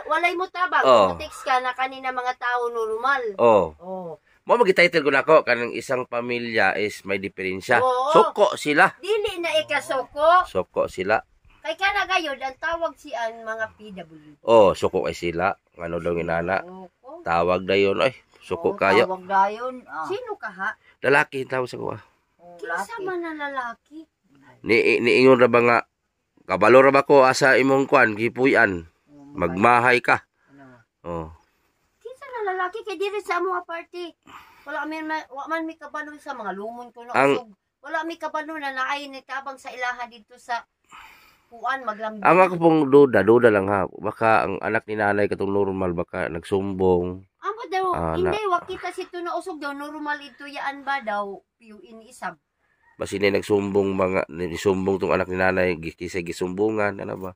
Walay mutabang. Oh. Text ka na kanina mga tao normal. Oh. Oh. Mo magi-title ko nako kanang isang pamilya is may diferensya. Oo. Suko sila. Dili na ikasoko. Suko sila. Kay kana gayod ang tawag siyan mga PW. Oh, suko kay sila. Ngano daw inana? Oko. Tawag dayon ay suko kayo. Tawag dayon. Sino ka ha? Lalaki tawag sa kuha. Kinsa man na lalaki? Niingon ra ba nga kabalo ra ba ko asa imong kwan gipuy-an. Magmahay ka. Oh. Kinsa na lalaki kay diri sa mga party. Wala man mi kabalo sa mga lumon ko no Ang- usog. Wala mi kabalo na naay ni tabang sa ilaha dito sa kuan maglambing. Ang ako pong duda lang ha. Baka ang anak ni nanay katong normal baka nagsumbong. Amo daw, Ah, hindi wakita si to na usog daw normal ito yaan ba daw piu inisab. Basi ni nagsumbong mga nisumbong tong anak ni nanay kisay gisumbungan ano ba.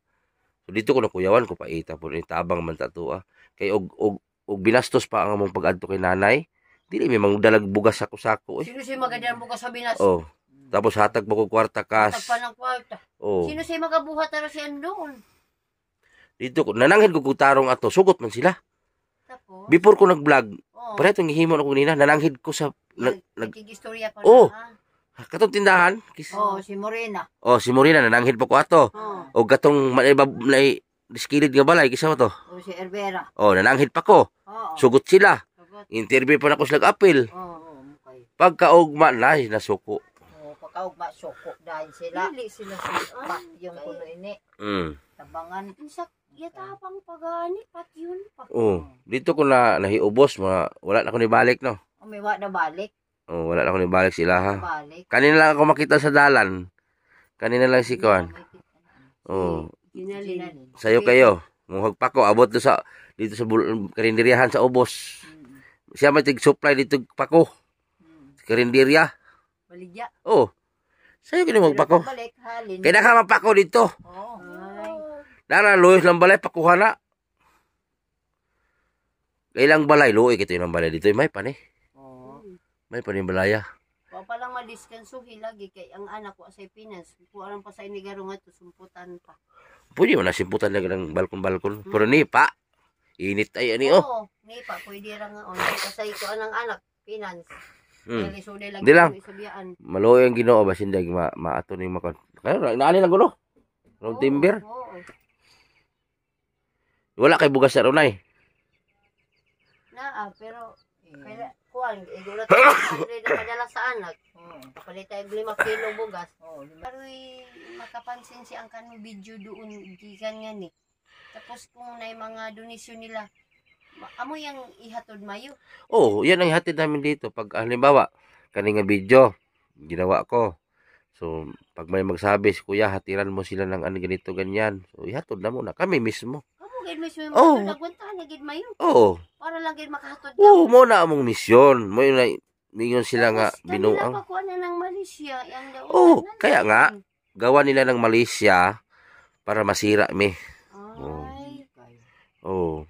So dito ko na kuyawan ko paita po ni tabang man tato ah. Kay og binastos pa ang among pag-adto kay nanay. Dili may mangdalag bugas sako-sako eh. Sino si magadyan mo ka sa binas? Oh. Tapos hatag mo ko kwarta kas. Tagpa ng kwarta. Oh. Sino si magabuhat na siya doon? Dito ko nananghid ko kutarong ato sugot man sila. Tapos, Before ko nag-vlog, oh, pare itong gihimo na ko nina, nananghid ko sa nagkigistorya pa Oh. na. katong tindahan. Oh, si Morena. Oh, si Morena nananghid pa ko ato. Oh. O katong may diskilid nga balay kisa mo to. O si Hervera. Oh, nananghid pa ko. Oo. Sugot sila. Sagot. Interview pa na ko sila apil. Oo, okay. Pagkaugma na nasuko. O, pagkaugma, sukok dahil sila. Dili sila siya. Pat yung kuno ini. Tabangan. Insak, yatapang pagani, pat yun pa. Oh, dito ko na nahiubos wala na ko nibalik no. Umiwa na balik. Oh, wala na ko nibalik sila ha. Balik. Kanina lang ako makita sa dalan. Kanina lang si Kuan. Oh, Ginalin. sayo kayo. Muhag pa ko abot dito sa karinderyahan sa ubos. Siya may tig-supply dito pako. Karinderya. Baligya. Oh. Sayo kini magpako. Balik, halin. Kaya ka mapako dito. Oo. Ay. Dara luwis lang balay pakuha na. Kailang balay luwi kito yung balay dito may pa ni. Oo. May pa ni balaya. Wa pa lang madiskansuhi lagi kay ang anak ko sa Pinas. Kuaran pa sa inigaro nga to sumputan pa. Pwede mo na simputan na ng balkon-balkon. Pero ni pa. Init ay ani oh. Oo, ni pa pwede ra nga on. Kasi ko anang anak Pinas. Hmm. Dili suday lang Di lang. isabiyaan. Maluoy ang Ginoo ba sinday maato ni makon. Kayo naani lang gulo. Rong timber. Oo. Wala kay bugas sa runay. Naa, pero kaya kuan igulat ko na padala sa anak. Kapalit tayo 5 kilo bugas. Oo. Pero makapansin si ang kanong video doon gikan nga ni. Tapos kung nay mga donasyon nila, amo yang ihatod mayo. Oh, yan ang hatid namin dito. Pag halimbawa, kaning nga video, ginawa ko. So, pag may magsabi, kuya, hatiran mo sila ng ano ganito, ganyan. So, ihatod na muna. Kami mismo. Amo gid mismo yung Oh. nagwanta na gid mayo Oo. para lang gid makahatod. Oo, mo na among misyon. Mo na mingon sila nga Kanila binuang. pa kuha na ng Malaysia yang daon. Oh, kaya nga. Gawa nila ng Malaysia para masira mi. Ay, Oh.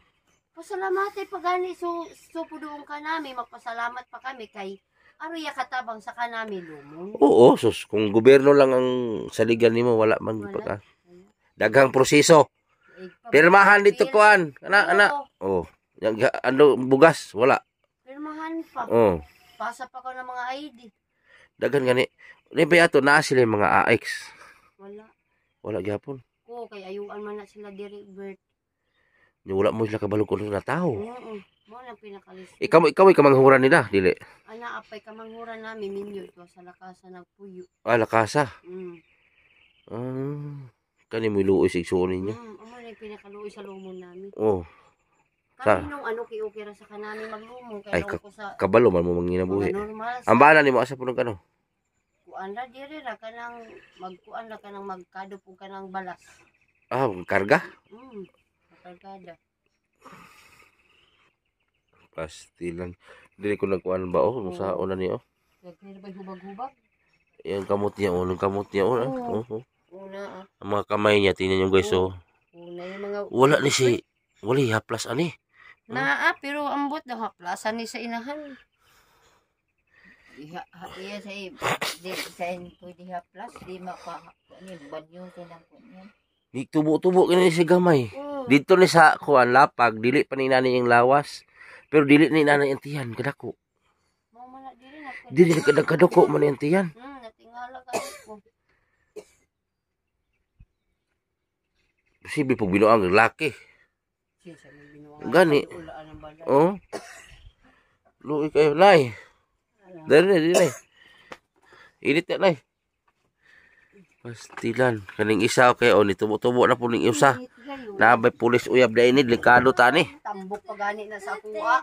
pasalamat pagani so puduong ka nami magpasalamat pa kami kay aruya katabang sa kanami lumon. Oo, sus, kung gobyerno lang ang saligan nimo wala man Wala. pagka. Daghang proseso. Pirmahan dito kuan. Ana. Oh. Yang ano bugas wala. Pirmahan pa. Oh. Pasa pa ko ng mga ID. Daghan gani. Ni ato na sila yung mga AX. Wala. Wala gyapon. Ko kay ayuan man na sila diri Bert. Ni wala mo sila kabalo ko na tao. Oo. Mo nang pinakalis. Ikaw ay kamanghuran nila, dili. Ana apay kamanghuran namin minyo ito sa lakasan nagpuyo. Lakasa. Mm. Kani mo luoy sig suon ninyo. Amo na yung pinakaluoy sa lumon namin. Oh, Kami nung ano kiukira sa kanami maglumon kay Ay, ko sa kabalo man mo mga manginabuhi. normal. Ang bana nimo asa punog kano? Kuan ra diri ra kanang magkuan ra kanang magkadop og kanang balas. Ah, karga. Kargada. Pastilan. Dili ko nagkuan ba oh, sa una ni oh. Nagkira ba hubag-hubag? Yung kamot niya oh, yung kamot niya oh. Oh. Una, Ang mga kamay niya tingnan niyo guys oh. una yung mga... Wala ni si wala haplas ani. Naa, pero ambot daw haplasan ni sa inahan. Iya sa di sa pwede haplas di maka ano banyo tinang kunyan. Di tubo-tubo kini si gamay. Dito ni sa kuan lapag dili pa ni nani yung lawas. Pero dili ni nani yung tiyan kadako. Mo man na diri na. Dili kadako man yung tiyan. Natingala ka ko. Posible pag binuang lalaki. Siya may binuwa. Gani. Ulaan ng balay. Oh. Luoy kayo nay. Dali. Init na nay. Pastilan kaning isa kay o ni tubo-tubo na po ning usa. Nabay pulis uyab da ini delikado ta ni. Tambok pa gani na sa kuha.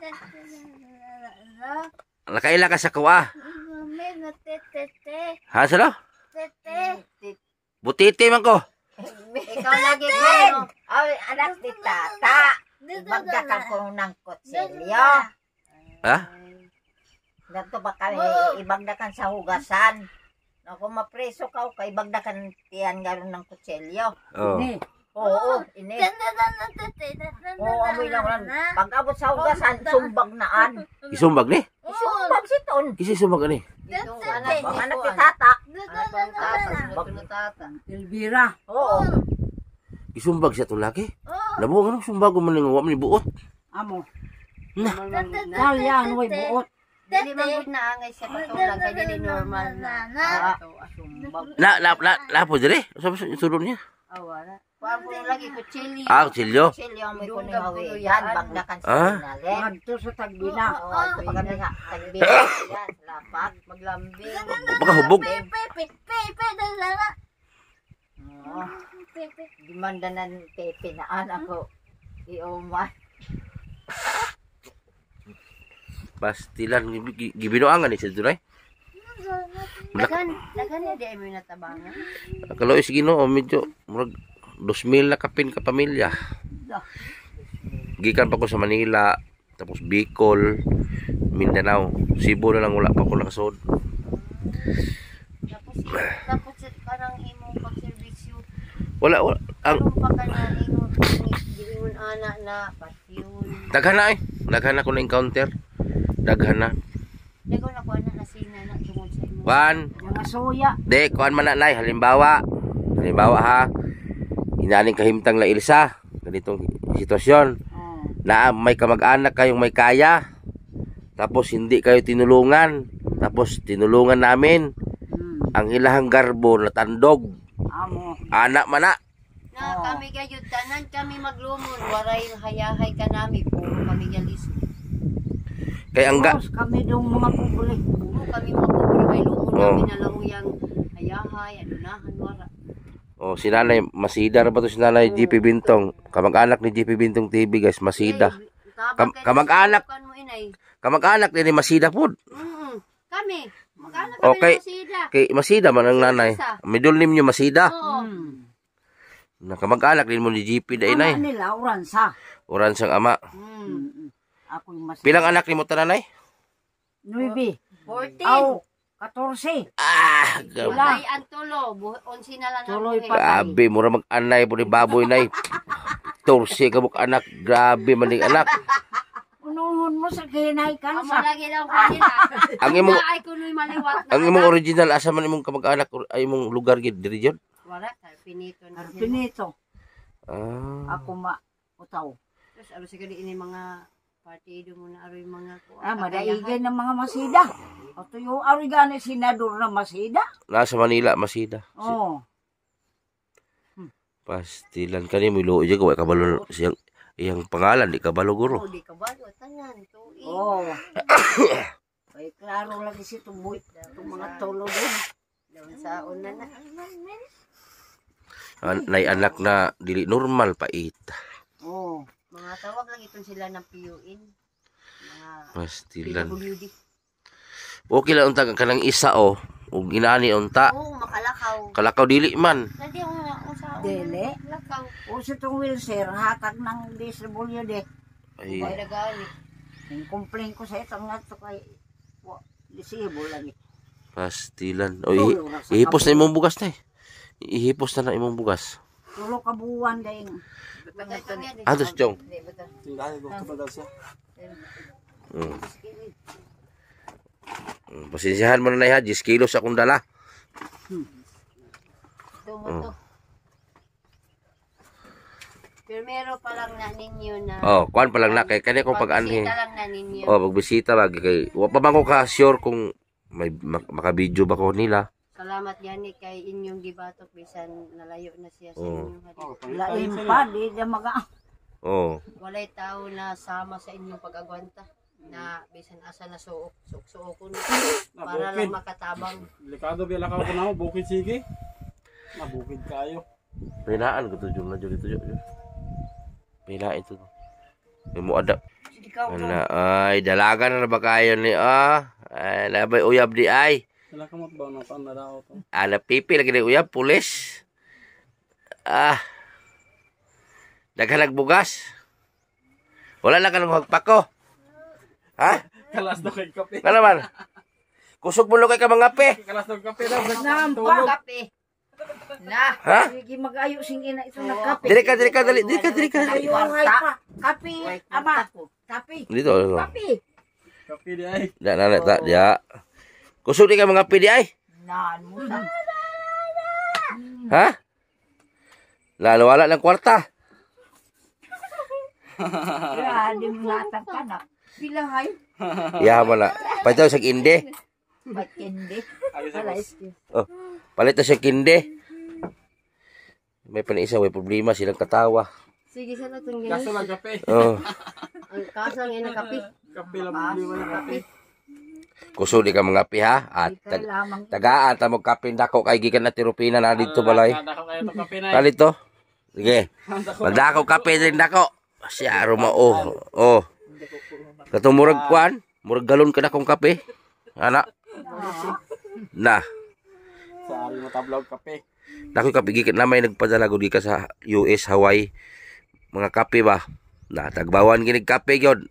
Nakaila ka sa kuwa. Ha sala? Butiti man ko. Ikaw lagi ko. Ay anak ni tata. Ibagda ka ko ng kutsilyo. Ha? Dato ba kami ibagdakan sa hugasan. Ako mapreso ka kay ibagdakan tiyan garon ng kutsilyo. Oh. Oo, ini. Oo, amoy lang. Pag abot sa hugasan, sumbag naan. Isumbag ni? Sumbag siton. Kisi sumbag ni? Ditong Anak ni tata. tata. Elvira. Oo. Isumbag siya tong laki. Nabo nga sumbag mo man wa man ni buot. Amo. Na. Kalyan way buot. Dili man gud na angay siya patulang kay dili normal na. Sumbag. Na po dire. Sa sulod niya. Awara. Paano lagi ko chili. Ah, chilyo. Kutsilyo mo ko ni hawiyan. Bagdakan sa Ah? sinalin. Adto sa tagbina. Oo, pag kami sa tagbina yan, lapag. Maglambing. Pakahubog. Oo. Dimanda na ng pepe naan ako. Ioma. Pastilan gibinuangan ni sa dunay. Dagan na di ay mo natabangan. Kalau is Ginoo medyo murag 2,000 na kapin ka pamilya. Gikan pa ko sa Manila, tapos Bicol, Mindanao, Cebu na lang wala pa ko nakasod. Tapos parang imong pagserbisyo. Wala ang Ano pa ka na imong giingon ana na patyon. daghan ako na encounter. Daghan na. Dagon ako ana na sina na tungod sa imo. Kuan, Mga soya. de kuan man na nay halimbawa ha. Inaning kahimtang la Ilsa, ganitong sitwasyon. Na may kamag-anak kayong may kaya. Tapos hindi kayo tinulungan. Tapos tinulungan namin. Ang ilahang garbo na tandog. Amo. Anak man na. Na kami kayo tanan kami maglumon waray hayahay ka nami puro kami galis. Kay ang Tapos kami dong mga pupuli. Puro kami magpuro may lumon kami na lang uyang hayahay adunahan wara. oh, si Nanay Masida ra ba to si Nanay GP Bintong. Kamag-anak ni GP Bintong TV guys, Masida. Kamag-anak. Kamag-anak ni Masida pod. Kami. Mag-anak Okay. kami ng Masida. Kay Masida man ang nanay. Middle name niyo Masida. Oo. Na kamag-anak din mo ni GP dai nay. Ama nila, Uransa. Oran sang ama. Ako yung mas... Pilang anak ni mo tanay? 9. 14. Aw, 14. Ah, Ulay ang tulo. 11 na lang ang Tuloy buhay. pa. grabe mura mag-anay po ni baboy nay. Torsi ka buk anak, grabe man ning anak. Unuhon mo sa kinay Amo kansa. lagi lang kanila. Ang imong Ay kunoy maliwat na. ang imong original asa man imong kamag-anak ay imong lugar gid diri jud. Wala pinito na. Arpinito. Ah. Ako utaw. Tapos aro siguro ini mga partido mo na aro yung mga Madaigay ng mga masida. O tuyo arigani senador na masida. Nasa Manila, Masida. Oh. Pastilan kani mo luoy jud ko kabalo siyang iyang pangalan di kabalo guro. Oh, di ka ba? Tanan, tuig. Oh. Ay klaro lagi si tuboy. Itong mga tolo doon. Daon sa una na. Nay anak na dili normal pait. Oh. Mga tawag lang itong sila ng PUin. Mga Pastilan. PWD. Okay lang unta kanang isa o ug inaani unta. Oo, makalakaw. Kalakaw dili man. Nadi ang sa una. Dili. Lakaw. O sa itong wheelchair, hatag ng DSWD. Ay Ay, nagani. Yung complain ko sa itong nga ito kay disibo lagi. Pastilan. O, ihipos na imong bugas na eh. Ihipos na lang imong bugas. Tulo ka buwan dahil. Atos, Chong. Pasensyahan mo na na 10 kilos akong dala. Tumuto. Primero pa lang na ninyo na. Oh, kuan pa lang na kay kani kong pag-anhi. Pagbisita lang na ninyo. Oh, pagbisita lagi kay wa pa man ko ka sure kung may maka-video ba ko nila. Salamat gani kay inyong gibatok bisan nalayo na siya sa Oh. inyong hali. Lain pa, di na Oh. Walay tao na sama sa inyong pag-agwanta na bisan asa na suok-suokon para lang makatabang. Delikado biya lakaw ko na mo, bukid sige. Mabukid kayo. Pinaan ko to jud na jud ito jud. Pila ito. May mo ada. Ana ay dalaga na ba kayo ni ay labay uyab di ay. Wala ka mo ba na pan na daw to. Ala pipi lagi di uyab pulis. Daghan bugas. Wala lang kanang hagpako. Ha? Kalas daw kay kape. Ano man? Kusog mo lo kay ka mga pe. Kalas daw kape daw. Nampa. Kape. Na. Ha? Sige mag-ayo sing ina ito na kape. Dili ka. Ayo ay pa. Kape. Ama. Kape. Dito. Kape. Kape di ay. Na ta dia. Kusog di ka mga pe di ay. Naan mo sa. Ha? Lalo wala ng kwarta. Grabe matang ka na. Pila hay? Yaman na. Paitaw sa kinde. Matindi. Ayos sa boss. Oh, palit na sa kinde. May panisa, may problema silang katawa. Sige sa natong Kaso gani. lang kape. Oh, Ang kasang ina kape. Kape lang problema ng kape. kusog di ka mga pi ha. At Ikaw lamang. tagaan ta mo kapin dako kay gikan na tirupina na dito balay. Dako kayo to kape na. Kalit to. Sige. Magdako kape din dako. Siya aroma oh. Katong murag kwan, murag galon ka na kong kape. Ana. Na. Sa ari mo tablaw kape. Dako kape gikan na may nagpadala gud ka sa US, Hawaii. Mga kape ba? Na tagbawan ginig kape gyud.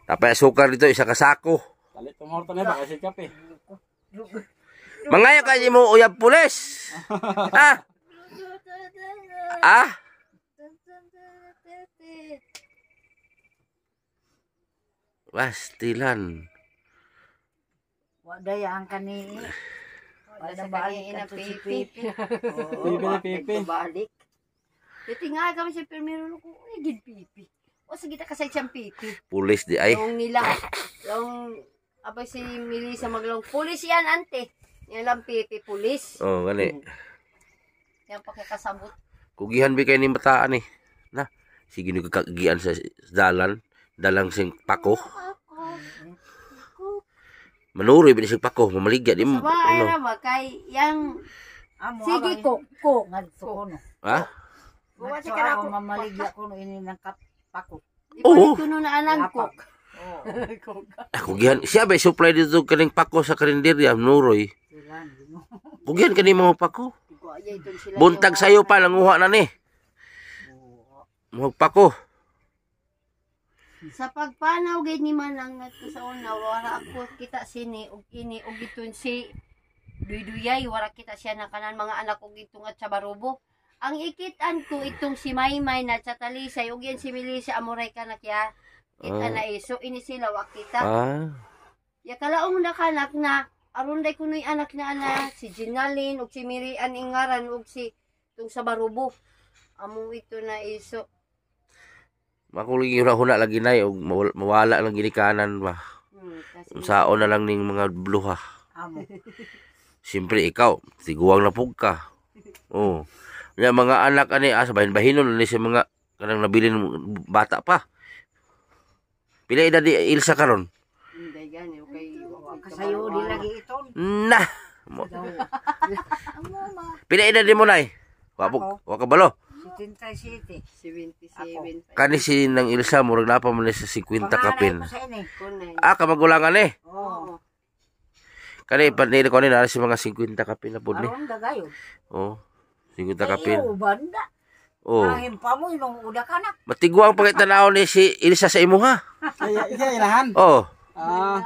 Tapay sukar dito isa ka sako. Kalit tumor to na ba kasi kape. Mangayo ka mo uyab pulis. Ah. Ah. Pastilan. Wadaya ang kani. Wala sa balik kanya ina ato si pipi. Pipi na pipi. Balik. Iti nga kami sa primero ko, ay gid pipi. O sige ta kasay siyang pipi. Pulis di ay. Yung nila, yung abay si Melissa maglong, pulis yan ante. Yan lang pipi, pulis. Oh, gani. Yan pakikasabot. Kugihan bi kay ni mataan eh. Na, sige ni kagian sa dalan, dalang sing pako. Manuri bi sing pako, mamaligya di mo. Sa mga Ano? ano ba, kay yang, Amo sige ko. ko. Ngadto ko no. Ha? Buwa Ngadto si ka na ako ko. mamaligya ko no ini ng pako. Ipalit ko nun na anang ko. Oh. Kugihan siya ba supply dito kaning pako sa karinderya nuroy. Silan. Kugihan kani mga pako. Ay, doon sila Buntag sayo pa nanguha na ni. Mga pako. Sa pagpanaw gid ni manang ngadto sa una wala ako kita sini og ini og giton si Duyduyay wala kita siya na kanan mga anak og gitong at sa Barubo. Ang ikitan ko itong si Maymay na sa Talisay og yan si Melissa amoray ka na kya. Kita na iso ini sila wa kita. Ya kalaong nakanak na aron day kunoy anak na ana si Ginalyn og si Mirian Ingaran og si tung sa Barubo. Amo ito na iso. Makulig yung huna lagi na og mawala lang ginikanan ba. Kasi Saon na lang ning mga bluha. Amo. Siyempre ikaw, tiguang na pug ka. Oh. Yung mga anak ani bahin-bahinon ni sa mga kanang nabilin bata pa. Pila edad di Ilsa karon? hindi gani okay. Kasayo di lagi ito. Na. Pila edad di mo nay? Wa ka balo. 77. 77. Kani si nang Ilsa murag na pa man sa 50 kapin. Panganay ko sa ini. Kunay. Kamagulangan eh. Oo. Kani panili ko ni na si mga 50 kapin na pud ni. Aron dagayo. Oh. 50 kapin. Ayo banda. Oh. Angin pa mo, nung uda ka na. Matigwang pagkatanaw ni si Elisa sa imo ha. Iya ilahan. Oh. Ah,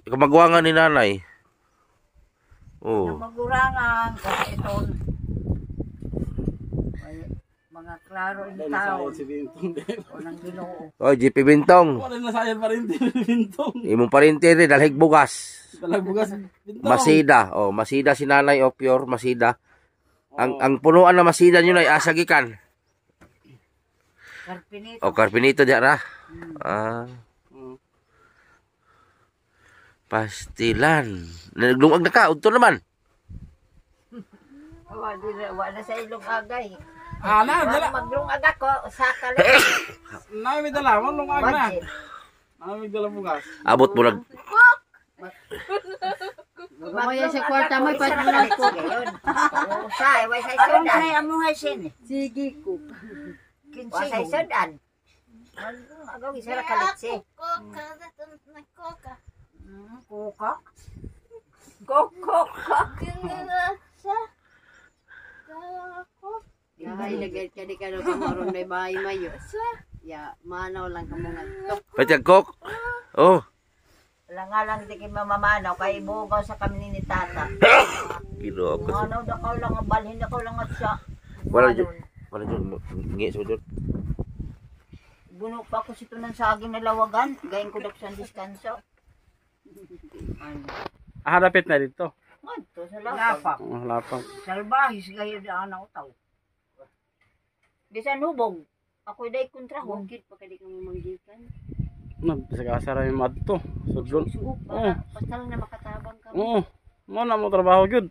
Kamagwangan ni nanay. Oh. Na magurangan kasi ito. Mga klaro yung dahil tao. nasayad si Bintong. O nang ginoo. Oh, GP Bintong. Wala nasayad pa rin din Bintong. Imong parinti rin dalhig bugas. Talag bugas Bintong. Masida. Oh, masida si nanay o pure masida. Ang punuan na masida nyo ay asagikan. Karpinito. O karpinito diya ra. Ah. Pastilan. Naglungag na ka. Udto naman. Wala sa ilong agay. Ah, na, dala. Maglungag ako sa kalit. Na, may dala. Manong ag na. Budget. May dala bugas. Abot mo nag... Mamaya sa kwarta mo, ipatulad ko. Say, way say Aron sudan. say amo hay sin. Sige ko. Way say sudan. Agaw isa ra kalit si. Kuka. Kok. Yahay, lagay ka di ka na kamaroon na bahay mayo. Ya, manaw lang ka mga tok. Patiyag kok. Oh. Wala nga lang di kayo mamamanaw kay bugaw sa kami ni tata. Gino ako. Manaw da ka lang balhin da ka lang at siya. Wala dyan. Wala dyan. Ngi sa dyan. Buno pa ako sito ng saging na lawagan. Gayin ko dak sa diskanso. Harapit na dito. Ngadto sa lapag. Lapak. Lapang. Salbahis gayo da ana utaw. Bisan hubog. Ako day kontrahon. Bukid pa ka di ka mamanggikan. Nagsigasa ra yung mad to. Sudlon. Suog Oo. pa. Basta lang na makatabang ka mo. Oo. Mo na mo trabaho gyud.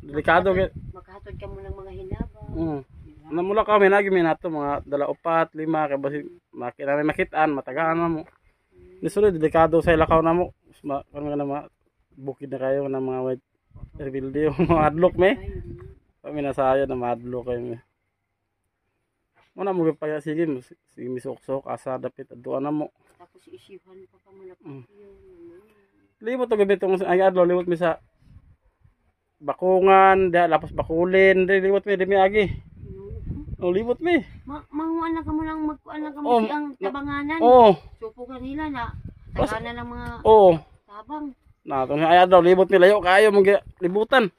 Delikado gyud. Makahatod ka mo ng mga hinabang. Oo. Namula kami nagi minato mga 2, 4, 5 kay basi makita na makitaan matagaan na mo. Nisulod delikado sa ilakaw na mo. Kami na mga bukid na kayo ng mga white rebuild mga adlock me. Kami nasaya na madlock kayo me. Muna mo pa sige misok-sok asa dapit aduan na mo. Tapos isyuhan pa ka mo na Mm. yun. Libot to gabi tong ay adlaw libot mi sa Bakungan, da lapos Bakulin, di libot mi dimi agi. Oh, libot mi. Manguan na ka mo lang magkuan na ka Oh, mo siyang tabanganan. Oh, Supo ka nila na. Tagana ng mga oh. tabang. Na to ay adlaw libot mi layo kayo mo libutan.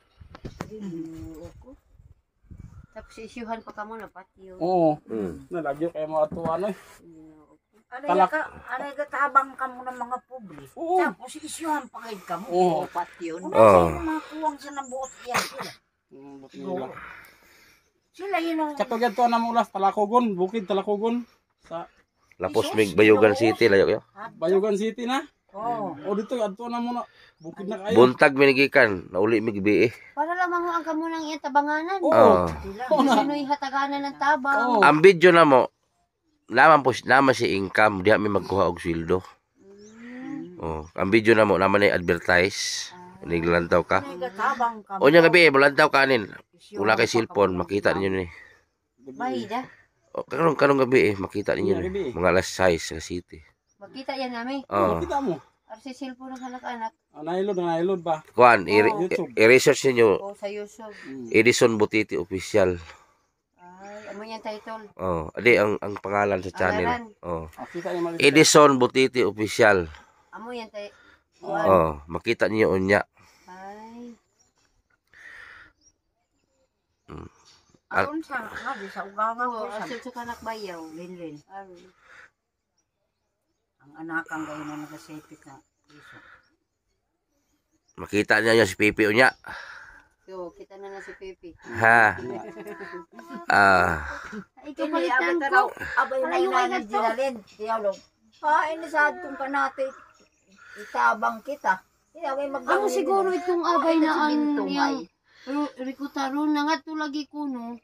Tapos isyuhan pa ka mo na patio. Oo. Hmm. Nalagyo kayo mga tuwan eh. Anay ka tabang ka mo ng mga public. Oo. Tapos isyuhan pa kayo ka mo. Oo. Patio. Una Oo. sa mga kuwang sa nabuot yan sila. Buti nila. Sila yun ang Kato gadto na mo ulas Talakogon, bukid Talakogon sa Lapos mig Bayugan City layo kayo. Bayugan City na. Oo. O dito adto na mo na bukid na kayo. Buntag minigikan. Nauli mig biih. Para lang manguan ka mo ng iyang tabanganan. Oo. Oh. Kung sino'y hataganan ng tabang. Oo. Ang video na mo naman si income diha mi magkuha og sweldo. Oh, ang video na mo naman ay advertise. Niglantaw ka. Anay ka tabang ka mo. O nya gabi bulantaw kanin. Wala kay cellphone makita ninyo ni. Bahida. O karong gabi makita ninyo ni. Mga alas 6 sa city. Makita yan namin. Oh. Kita mo. Arsi cellphone ng anak-anak. Nailod ba? Kuan, YouTube. i-research ninyo O sa YouTube. Edison Butiti Official. Ay, amo yung title. Oh, adi ang pangalan sa channel. Pangalan. Oh. Kita niyo mga Edison Butiti Official. Amo yung title. Oh, makita niyo unya. Ay. Aron sa sa ugawa ko Oo, sa asal sa kanak bayaw. Linlin. Aron. Ang anakang gayon na nagasipit na iso. Makita niyo si Pipi unya. So, kita na na si Pepe. Ha. Ah, Ikaw Ini palitan abot ko. raw abay na Malayo ay na ganito. dinalin. Tiyalo. Ha ini sa atong kanate itabang kita. Iyaway Amo siguro itong abay na ang Bintong yang rikutaro na nga to lagi kuno.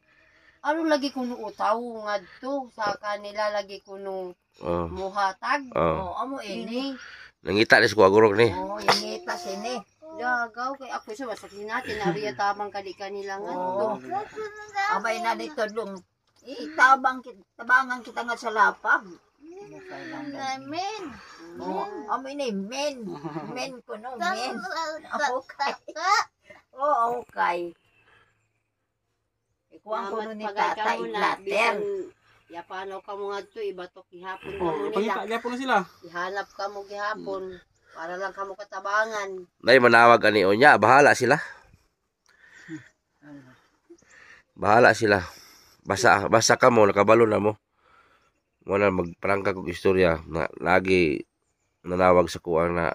Ano lagi kuno utaw nga to sa kanila lagi kuno oh. muhatag. Oh. Amo ini. Nangita ni ko agurok ni. Oh, yung sini. Dagaw kay ako sa masakin natin ariya tamang kadi kanila nga to. Oh. Abay na dito dong. Itabang kita, tabangan kita nga sa lapag. Amen. Oh, amoy ni men. Men ko no, men. Okay. Oh, okay. Kuha ko nun ni Pagay ka tatay, muna, later. bisan yapanaw ka mo nga to, ibatok gihapon ka Oh, mo pangita nila. gyapon na sila. Ihanap ka mo gihapon. Para lang ka mo katabangan. Nay manawag ani unya, bahala sila. Bahala sila. Basta ka mo, nakabalo na mo. Wala magprangka kog istorya na lagi nanawag sa kuang na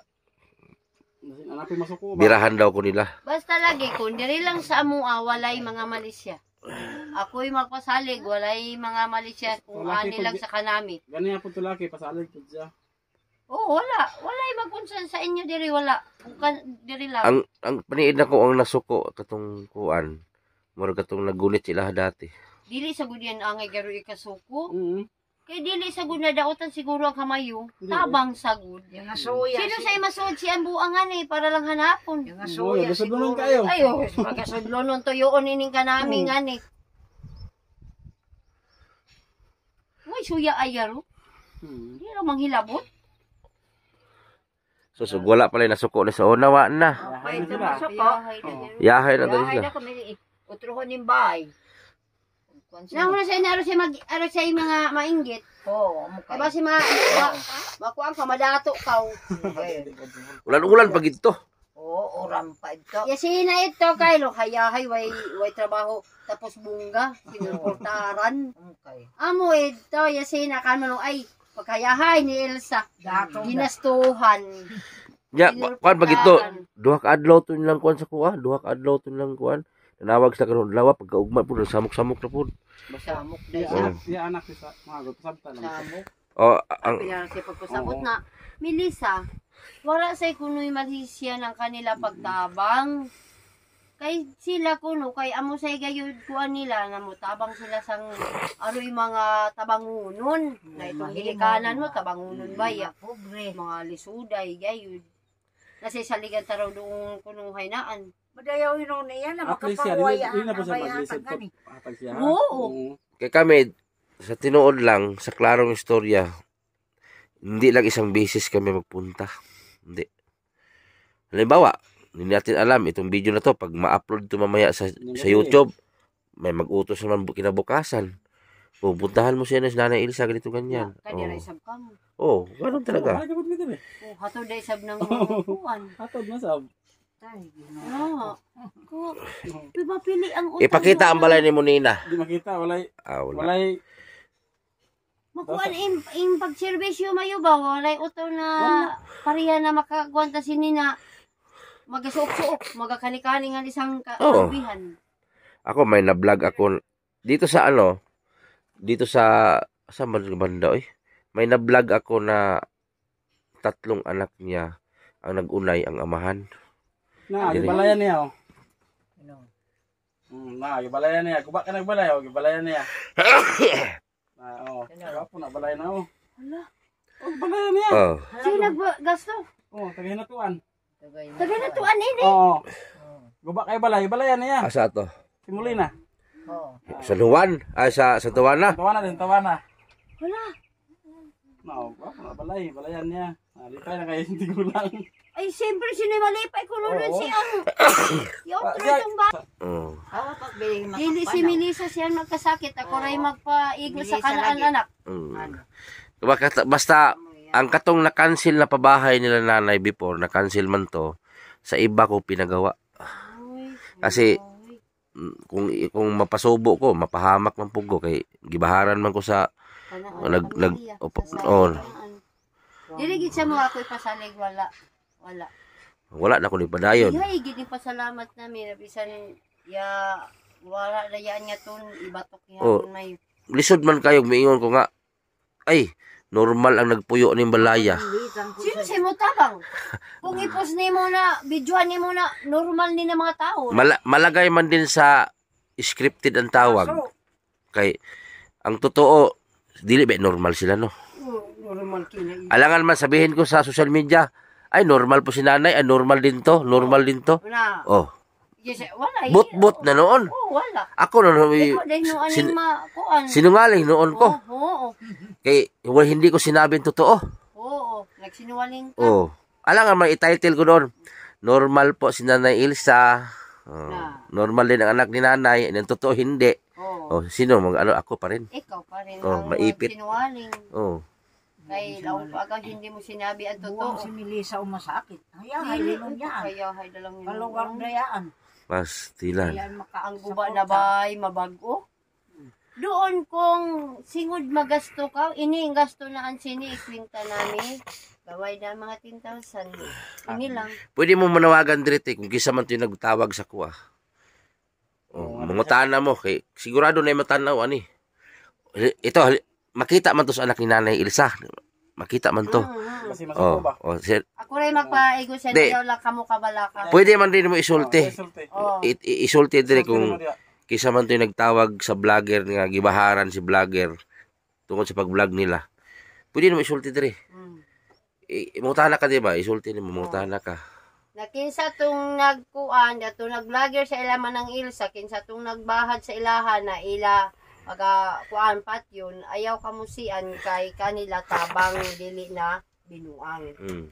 Anapin masuko ba? birahan daw ko nila. Basta lagi kung diri lang sa amua walay mga malisya. Ako'y magpasalig, walay mga malisya kung Wala ani lang sa kanami. Gani po tulaki pasalig pud siya. Oo, wala. Walay magkunsan sa inyo diri, wala. Kung diri lang. Ang paniid na ko ang nasuko katong kuan. Murag katong nagunit sila dati. Dili sa gudyan angay garo ikasuko. Mm. Kay dili sa gud na daotan siguro ang kamayo. Tabang sagud. Yung asuya. Sino sa masud si ang buangan eh para lang hanapon. Yung Oh, asuya gusto siguro. nun kayo. Ayo, magasudlonon tuyoon ining kanami ngani. May suya ayaro. Di ra manghilabot. So wala pala yung nasuko na sa unawa na. Ay, Yahay na sila. tumasok ko. Yahay na dali Yahay sila. na kami. Utrohon yung bahay. Nang muna sa inyo aro sa mga mainggit. Oo, Kay ba si makuang ka madato kaw. Ulan-ulan pag ito. Oo, oram pa ito. Yasi na ito kay lo hayahay way trabaho tapos bunga sinuportaran. Okay. Amo ito yasi na kanmo ay pagkayahay ni Elsa. Dato na. Ginastuhan. Ya, kuan pag ito. Duha ka adlaw to nilang kuan sa kuha. Duha ka adlaw to nilang kuan. Nanawag sa karon lawa pagkaugma po samok-samok na po. Samok na Ya siya. anak, ya anak sa mga gut sabta lang. Samok. O Ang ang pinarang siya pagkusabot na, Melissa, wala say kuno'y malisya ng kanila pagtabang. Kay sila kuno, kay amo say gayud kuan nila, namutabang sila sang aroy mga tabangunon. Na itong hilikanan mo, tabangunon ba ya? Pobre. Mga lisuday, gayud. Nasa saligan taraw doong kunong haynaan. Madayaw yun na yan na At least yan, makapahuayaan. hindi na po siya Abay, mag-lisod hatag gani. po. Hatag siya. Oo. kay kami sa tinuod lang sa klarong istorya. Hindi lang isang beses kami magpunta. Hindi. Halimbawa, hindi natin alam itong video na to pag ma-upload to mamaya sa YouTube, may mag-utos naman kinabukasan. Pupuntahan mo siya na si Nanay Ilsa ganito ganyan. Kanira isab ka mo. Oh, ganun talaga. Ay, kapag dito eh. Hatod na isab ng kuan. Hatod na sab. Oo. Ko, pipapili ang utang. Ipakita ang balay ni Monina. Di makita, walay, Ah, wala. walay, Makuan im pagserbisyo mayo ba walay utaw na pareha na makakuanta sini na magasuok-suok magakanikani nga isang Oo. kaabihan. Ako may na-vlog ako dito sa dito sa banda may na-vlog ako na 3 anak niya ang nag-unay ang amahan. na, Dili. gibalayan niya, oh. Ano? Na, gibalayan niya. Kuba ka nagbalay, oh, gibalayan niya. Oh, kapo na, balay na, oh. Hala. Oh, balayan niya. Oh. Sino naggasto? Oh, tagahinatuan. Taga na tuan ini. Oo. Guba kay balay, balayan niya. Asa to? Simuli na. Oo. Sa Juan? Sa Tuwana? Tawa na din, tawa na. Hala. No, guba na, balayan niya. Litay na kayo, hindi ko lang. Ay siyempre sino malipay ko nun Oo. si ang. Yung siya- yung ba? Oh. Ah, pagbili Dili si Melissa siya magkasakit ako ray magpaigos sa Melissa kanaan lagi. anak. Mm. Basta ang katong na-cancel na pabahay nila nanay before, na-cancel man to, sa iba ko pinagawa. Kasi, kung mapasubo ko, mapahamak man po ko, kay gibaharan man ko sa, Dili gid sa mo ako ipasalig wala. wala na ko ni padayon. Ay, gid ni pasalamat namin bisan ya wala na yan nga tun ibatok niya Oh. may. Lisod man kayo, miingon ko nga, ay, normal ang nagpuyo ni balaya. Sino si mo tabang? Kung ipos ni mo na, videohan ni mo na, normal ni na mga tao. Malagay man din sa scripted ang tawag. Kay, ang totoo, dili ba normal sila, no? Normal kina. Alangan man sabihin ko sa social media, ay, normal po si nanay, ay, normal din to. Wala. Oh, Yes, wala. but na noon. Oh, wala. Ako na, Ikaw din no aning makuan. sinungaling noon ko. Oo. Kay, hindi ko sinabing totoo. Oo. Nagsinungaling ka. Oh, alangan man i-title ko doon. Normal po si Nanay Ilsa. Oh, Na. normal din ang anak ni nanay. Ang totoo, hindi. Oo. Oh, sino ano ako pa rin. Ikaw pa rin Oh, ang maipit. sinungaling. Oh. Kay laong pagka hindi mo sinabi ang Buwang totoo. si Melissa umasakit. Ay, Dili, linon yan. kaya hay dalang Kalugar na yan. Pastilan. Yan ang guba na bay mabago. Doon kung singod magasto ka, ini ang gasto na ang sini ikwinta nami. Gaway na mga 10,000. Ini lang. Pwede mo manawagan direct kung kisa man 'to yung nagtawag sa kuha. Oh, mangutana mo kay sigurado na matanaw ani. Ito makita man to sa anak ni Nanay Ilsa. Makita man to. Kasi Oh, masuko ba? oh, sir. Ako rin magpaigo sa Di. daw lang kamo kabalaka. Pwede man din mo isulti. Oh. Isulti dire kung kisa man to yung nagtawag sa vlogger nga gibaharan si vlogger tungkol sa pag-vlog nila. Pwede mo isulti dire. Mangutana ka di ba? Isulti ni mo mangutana ka. Na kinsa tong nagkuan, dato nag-vlogger sa ilaman ng Ilsa, kinsa tong nagbahad sa ilahan na ila pagka kuan patyon, ayaw kamusian kay kanila tabang dili na binuang. Mm.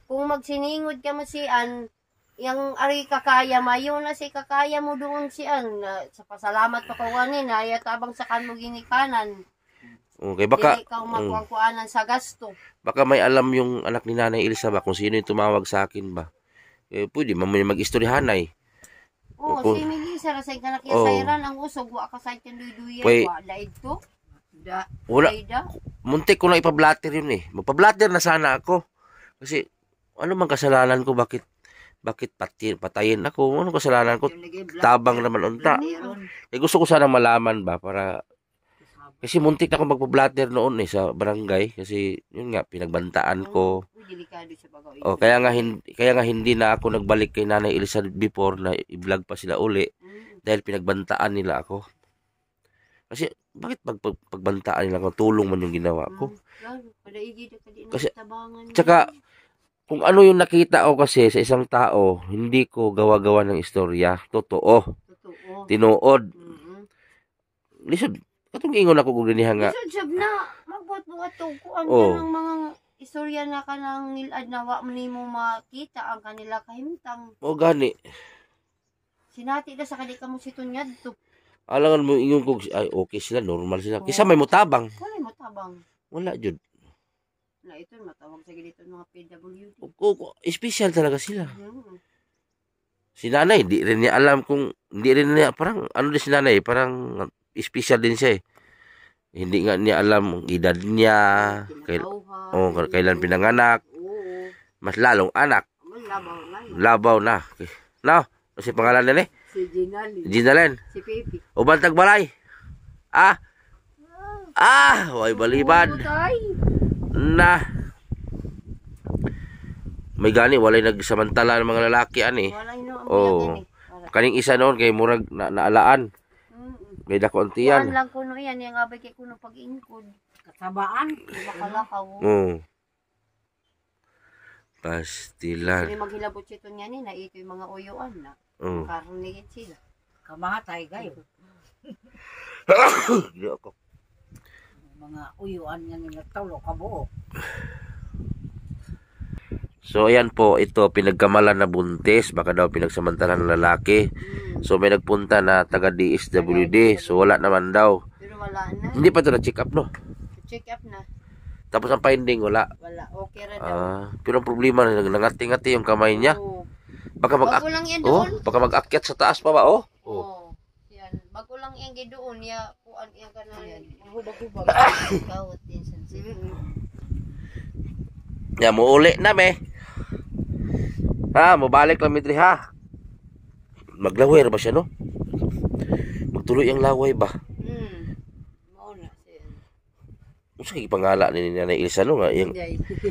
Kung magsiningod ka masian, yang ari kakaya mayo na si kakaya mo doon sian na sa pasalamat pa kawanin na ay tabang sa kanmo ginikanan. Okay, baka Dili ka magkuanan sa gasto. baka may alam yung anak ni Nanay Ilsa ba kung sino yung tumawag sa akin ba. Eh, pwede mag-istoryahanay. Oh, Kung- si Melissa ra sa kanak Oh. sayran ang usog wa ka sa duy-duyan Pwede- wa daig to. Da, Wala, da. muntik ko na ipablatter yun eh. Magpablatter na sana ako. Kasi, ano man kasalanan ko, bakit patayin ako? Ano kasalanan ko? Tabang naman unta. Eh, gusto ko sana malaman ba para kasi muntik na ako magpa-blatter noon eh sa barangay kasi yun nga pinagbantaan ko. Uy, delikado sa bagaw. Oh, kaya nga hindi na ako nagbalik kay Nanay Ilsa before na i-vlog pa sila uli dahil pinagbantaan nila ako. Kasi bakit pagbantaan nila ako tulong man yung ginawa ko? Kasi- tsaka, Kung ano yung nakita ko kasi sa isang tao, hindi ko gawa-gawa ng istorya. Totoo. Totoo. Tinuod. Mm-hmm. Lisod. Katong ingon ako kung ganihan nga. Isod na, magbuhat-buhat to. Kuan Oh. ka ng mga istorya na ka ng nilad na wa mo nimo makita ang kanila kahimtang. O gani. Sinati na sa kadi ka mo situnyad to. Alangan mo ingon ko, ay okay sila, normal sila. Kisa may mutabang. Wala mo tabang. Wala jud. Na ito matawag sa ganito mga PWD. Special talaga sila. Mm-hmm. Si nanay, hindi rin niya alam kung, hindi rin niya, parang, ano din si nanay, parang special din siya eh. Hindi nga niya alam ang edad niya, kailan pinanganak, Oo. mas lalong anak, Malabaw na yun. labaw na. No, kasi pangalan nila eh, Si Ginali. Ginalen, Si Pepe. o Bantag Balay. Way balibad. Na. May gani, walay nagsamantala ng mga lalaki ani. Wala yun ang Oh. biyagan eh. Kaning isa noon kay murag naalaan. May dako ang Kuan tiyan. lang kuno yan, yung abay kay kuno pag-ingkod. Katabaan. Makalakaw. Pastilan. Kaya maghilabot siya ito niya ni, na ito yung mga uyuan na. Mm. Karunigit sila. Kamatay kayo. Di ako. Mga uyuan nga nila tawlo kabuo. So ayan po, ito pinagkamalan na buntis, baka daw pinagsamantalan ng lalaki. So may nagpunta na taga DSWD, so wala naman daw. Pero wala na. Hindi pa ito na check up no. Check up na. Tapos ang finding wala. Wala. Okay ra daw. Pero ang problema nangati-ngati yung kamay niya. Oo. Baka Bago lang yan doon. baka mag-akyat sa taas pa ba oh? Oo. Yan. Bago lang yan doon. Ya, kuan yan ka na. Hubag-hubag. Kawat din sa sila. Ya mo uli na me. Mo balik lang mitri ha. Maglaway ba siya no? Magtuloy ang laway ba? Mauna siya. Unsa kay pangala ni Nanay Ilsa no nga yung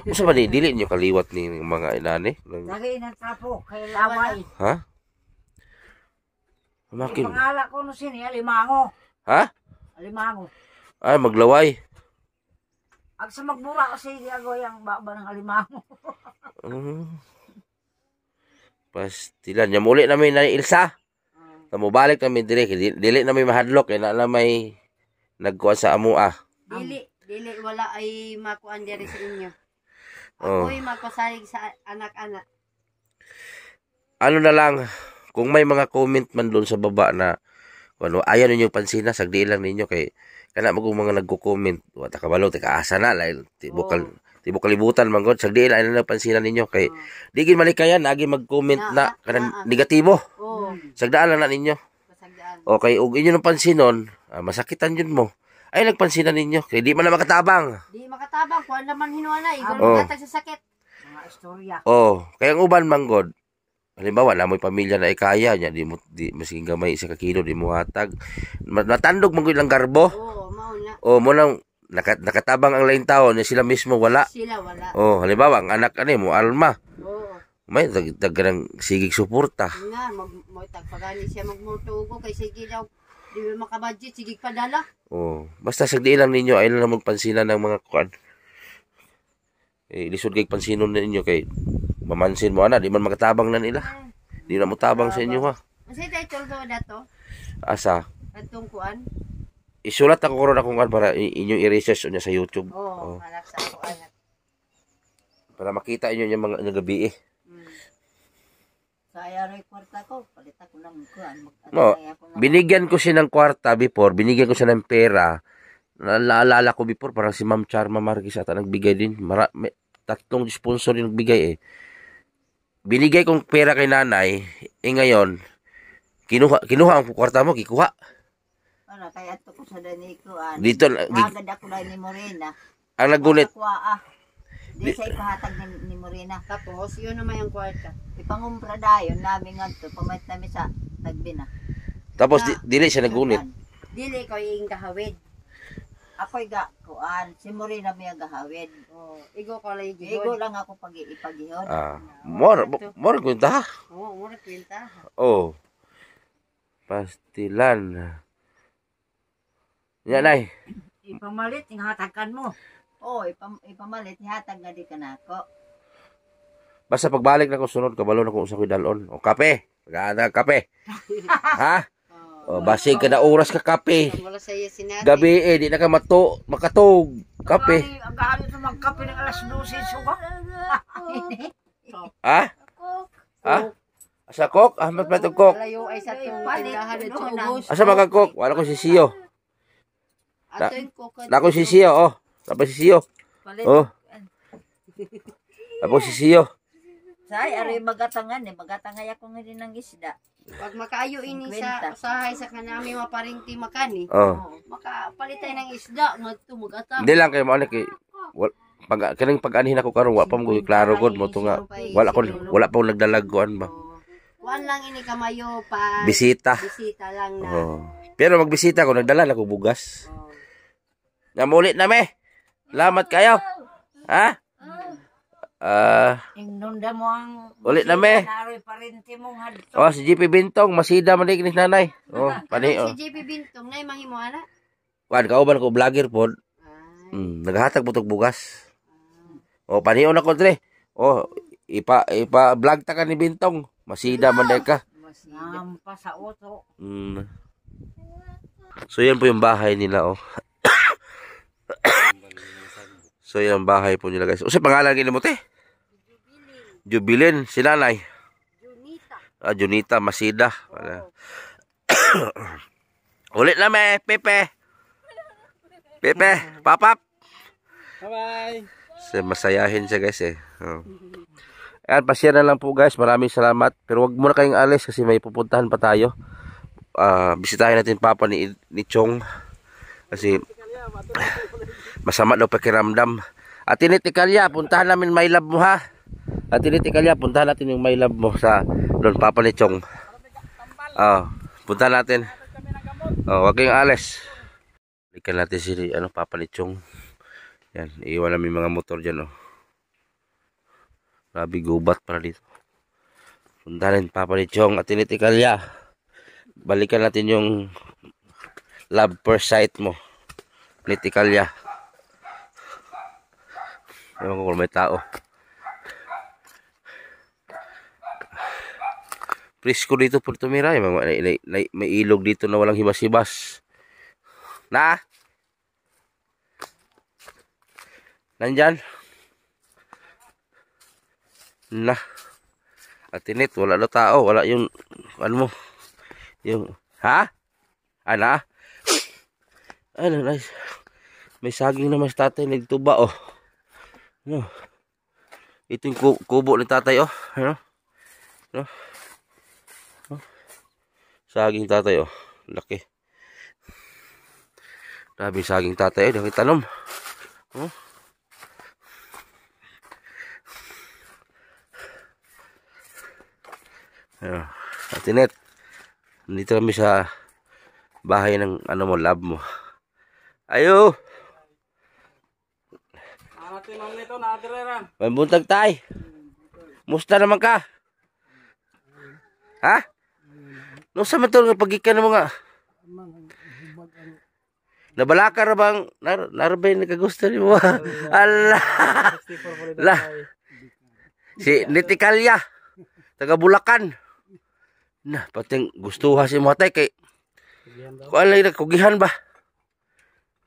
unsa man ni dili niyo kaliwat ni mga inani? Lagi ng trapo kay laway. Ha? Makin. Pangala ko no sini alimango. Ha? Alimango. Ay maglaway. Ag sa magbura kasi gago yang baba ng alimango. Pastilan. Yung muli namin Nanay Ilsa. Mo balik namin dire dili namin mahadlok kay na may nagkuha sa amua. Dili wala ay makuan diri sa inyo. Oh. Ako'y magpasalig sa anak-anak. Ano na lang, kung may mga comment man doon sa baba na Ano, ayaw ninyo pansina, sagdi lang ninyo kay kana mo kung mga nagko-comment, wa ta kabalo tika asa na lain tibok kalibutan man god, sagdi lang na pansinan ninyo kay di gid malikayan agi mag-comment na kanang negatibo. Oo. Sagdaan lang na ninyo. Pasagdaan. Okay, ug inyo nang pansinon, masakitan yun mo. Ay nagpansinan ninyo kay di man na makatabang. Di makatabang kung ano man hinuanay. Ikaw Oo. magkatag sa sakit. Mga istorya. Oh, kaya ang uban man god. Halimbawa, na mo'y pamilya na ikaya niya, di masiging gamay isa ka kilo, di mo hatag. Natandog man gud lang garbo. Oo, mauna. O mo nang nakatabang ang lain tao niya sila mismo wala. Sila wala. Oh, halimbawa ang anak ani mo alma. Oo. May dagdag sigig suporta. Nga, mo tagpagani siya magmutugo kay sige daw. Di ba makabudget, sige padala. Oh, basta sagdi lang ninyo ay lang magpansinan ng mga kuan. Lisod kay pansinon ninyo kay mamansin mo ana di man makatabang na nila. Di na mo tabang sa inyo ha. Kasi tayo tuldo na to. Asa? Atong kuan. Isulat ako karon akong kuan para inyong i-research niya sa YouTube. Oo, anak sa kuan. Para makita inyo yung mga gabi eh. Saya rin kwarta ko. Palit ako ng kuan. No, binigyan ko siya ng kwarta before, binigyan ko siya ng pera. Naalala ko before, parang si Ma'am Charma Marquez ata nagbigay din. May tatlong sponsor yung nagbigay eh. Binigay kong pera kay nanay, ngayon, kinuha ang kwarta mo, kikuha. Ano, kaya ito ko sa dani kuan. Dito, Agad ako lang ni Morena. ang nagunit, Di sa ipahatag ni Morena. Tapos, yun naman yung kwarta. Ipangumpra dayon namin nga ito. Pamait namin sa tagbina. tapos dili siya nagunit. Dili ko yung gahawid. Ako'y kuan. Si Morena may gahawid. Oo, igo ko lang yung Igo lang ako pag ipagihon. More kunta. Oo, mura kwenta. Oh. Pastilan. Yan ay. Ipamalit, hatagan mo. Oo, ipamalit, ihatag nga di ka na ako. Basta pagbalik na ko sunod, kabalo na ko sa dalon. O kape. Pagkada kape. Ha? O basig ka na oras ka kape. Wala sa iya sinati. Gabi di na ka makatog. Kape. Ang gahalo sa magkape ng alas 12 suga. Ha? Ha? Asa kok? Ahmat pa itong kok. Layo ay sa tindahan at sa ubos. Asa magkakok? Wala ko sisiyo. Ato yung kukot. Wala ko sisiyo, oh. Tapos sisiyo. Palit. Oh. Tapos sisiyo. Say, aray magatangan eh. Magatangay ako nga din ng isda. Pag makaayo ini sa usahay sa kanami maparingti makani. Oh. Makapalitay ng isda nga tumugata. Hindi lang kayo mo anak pag kanang pag-anhin ako karon wa pa mo klaro god mo to nga wala pa nagdalag kuan ba. Kuan lang ini kamayo pa Bisita. bisita lang na. Oh. Pero magbisita ko nagdala na ko bugas. Namulit na me. Salamat kayo. Ha? Inunda mo ang... Ulit na me. Naroy parinti mong hadto. Oh, si JP Bintong, masida man ni nanay. Oh, pani oh. Si JP Bintong na mahimo ana. Kuan kauban ko vlogger pod. Naghatag putog bugas. Oh, panion ako dre. Oh, ipa-vlog ta ka ni Bintong. Masida man day ka. Nampa sa oto. So yan po yung bahay nila oh. So yan ang bahay po nila guys. O sa pangalan gini mo te? Jubilin, si nanay. Junita. Junita Masida. Ulit na me, Pepe. Pepe, papap. Bye-bye. So, masayahin siya guys eh. Oh. Ayan, pasya na lang po guys. Maraming salamat. Pero wag muna kayong alis kasi may pupuntahan pa tayo. Bisitahin natin papa ni Chong. Kasi masama daw pakiramdam. At tinitikalya, puntahan namin My Love mo ha. At tinitikalya, puntahan natin yung My Love mo sa doon papa ni Chong. Puntahan natin. Wag kayong alis. Balikan natin si papa ni Chong. Yan, iiwan namin mga motor dyan oh. Grabe gubat para dito. Puntahan papa ni Chong at tinitikalya. Balikan natin yung love first sight mo. Tinitikalya. Ewan ko kung may tao. Presko dito por tumira. May ilog dito na walang hibas-hibas. Na? Nandyan? Na. At init, wala na tao. Wala yung, ano mo? Yung, ha? Ana? Ano, nice. May saging naman si tatay nagtuba, oh. Ano? Ito yung kubo ni tatay, oh. Ano? Ano? Oh. Saging tatay, oh. Laki. Grabe saging tatay, oh. Tanom. Oh. Ano? Atinet. Nandito kami sa bahay ng ano mo, lab mo. Ayo! Natin ma'am nito, naatireran. May buntag tay. Musta naman ka? Ha? Nung sa matulog nga pagikan mo nga? Nabalaka na bang narabay nakagusto ni mo? Allah! La! Si Nitikalya. Taga Bulacan. Na, pating gustuha si mo tay kay kuan lagi na kugihan ba?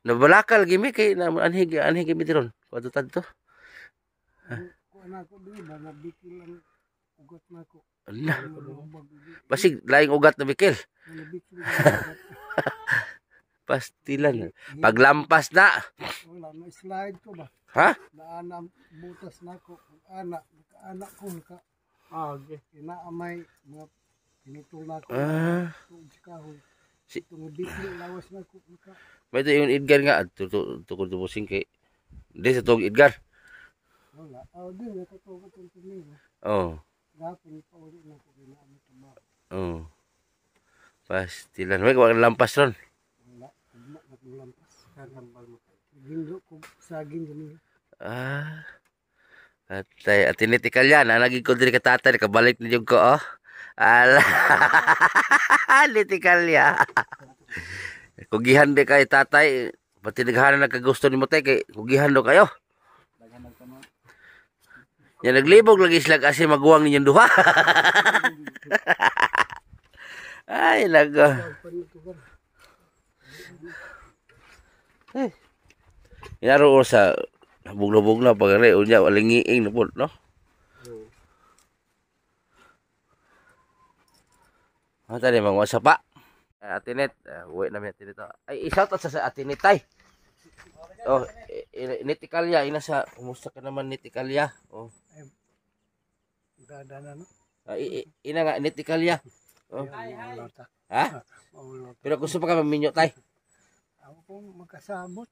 Nabalakal gimi kay na anhig gimi diron. Kuadto tadto. Kuan ako di ba nabikil ang ugat nako. Na. Basig laing ugat na bikil. Pastilan. Paglampas na. Wala na slide ko ba. Ha? Naanam butas nako. Anak ko ka. Okay. Inaamay mga pinutol nako. Tuod sa kahoy. Tumubikli lawas nako ka. May ito yung Edgar nga. Tukod tubusing kay. Hindi sa tuwag Edgar. Wala. Di nakatugot ang tumira. Oo. Gapon pa uli na ko ginaamay trabaho. Oo. Pastilan. May kawag lampas ron. Wala. Ugma na kong lampas. Kakambal mo. Gindo ko saging ganun. At tinitikal yan. Naging ko din katatay. Kabalik na yung ko, oh. Ala. Nitikal ya. Kugihan di kay tatay. Pati naghanan na kagusto ni mo tay. Kay kugihan do kayo. Yan naglibog lagi sila kasi maguwang ninyong duha. Ay, inaro ko sa buglo-buglo na pagkari. Unya, walingiing na po, no? Tadi mga wasa pa. Atinet, uwi namin atinet. Ay, isaw to sa atinet tay. Oh, Nitikalya, ina sa, kumusta ka naman Nitikalya? Oh. Dada na no. Ina nga Nitikalya. Oh. Maulota. Ha? Maulota. Pero gusto pa ka maminyo tay. Ako pong magkasabot.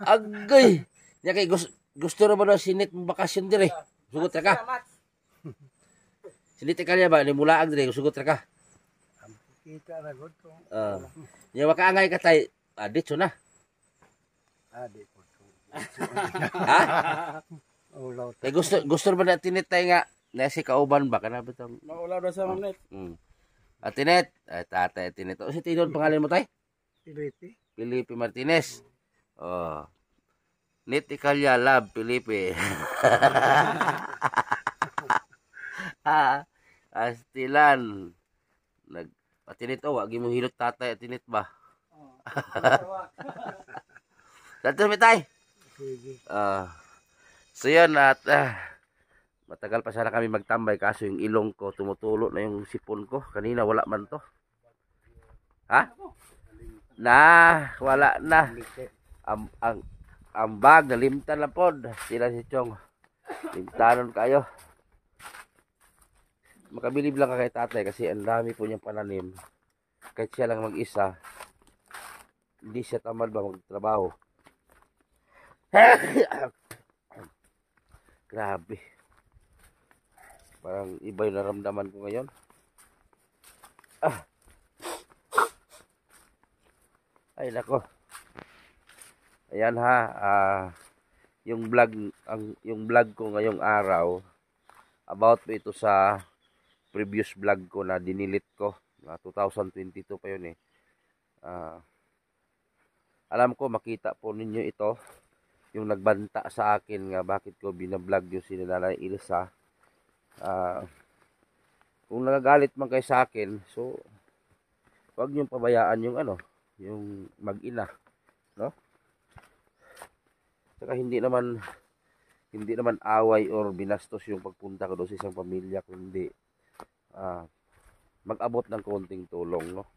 Agay. Nya kay gusto ra ba na sinit mo bakasyon dire? Sugot ra ka. Sinit Nitikalya ba ni mulaag dire, sugot ra ka. Kita na gud ko. Nya makaangay ka tay. Ditso na. Adi ko. Ha? Maulota. Kay gusto ba na tinit tay nga na si kauban ba kana bitang. Maulaw daw sa ma'am net. Atinet, tatay Atinet. O si Tinod pangalan mo tay? Piliti. Felipe Martinez. Oh. Nitikalya Lab Felipe. Astilan. Atinet o, wag mo hilot tatay Atinet ba? Santo mi tay? Sige. So yan at matagal pa sana kami magtambay kaso yung ilong ko tumutulo na yung sipon ko. Kanina wala man to. Ha? Wala na. Ang bag nalimtan lang pod. Sila si Chong. Limtanon kayo. Makabilib lang ka kay tatay kasi ang dami po niyang pananim. Kahit siya lang mag-isa, hindi siya tamad ba magtrabaho. Grabe. Parang iba yung naramdaman ko ngayon. Ay nako. Ayan ha, yung vlog ko ngayong araw about ito sa previous vlog ko na dinilit ko. 2022 pa yun eh. Alam ko makita po ninyo ito yung nagbanta sa akin nga bakit ko binablog yung si Nanay Ilsa. Kung nagagalit man kayo sa akin, so wag niyong pabayaan yung yung mag-ina, no? Saka hindi naman away or binastos yung pagpunta ko doon sa isang pamilya, kundi mag-abot ng konting tulong, no?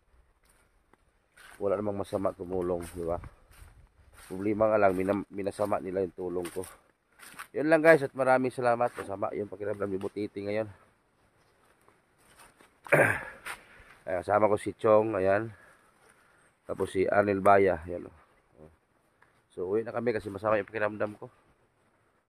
wala namang masama tumulong, di ba? Problema nga lang, minasama nila yung tulong ko. Yun lang guys, at maraming salamat. Masama yung pakiramdam ni Butiti ngayon. Ay, kasama ko si Chong, ayan. Tapos si Arnel Baya, ayan. So, uwi na kami kasi masama yung pakiramdam ko.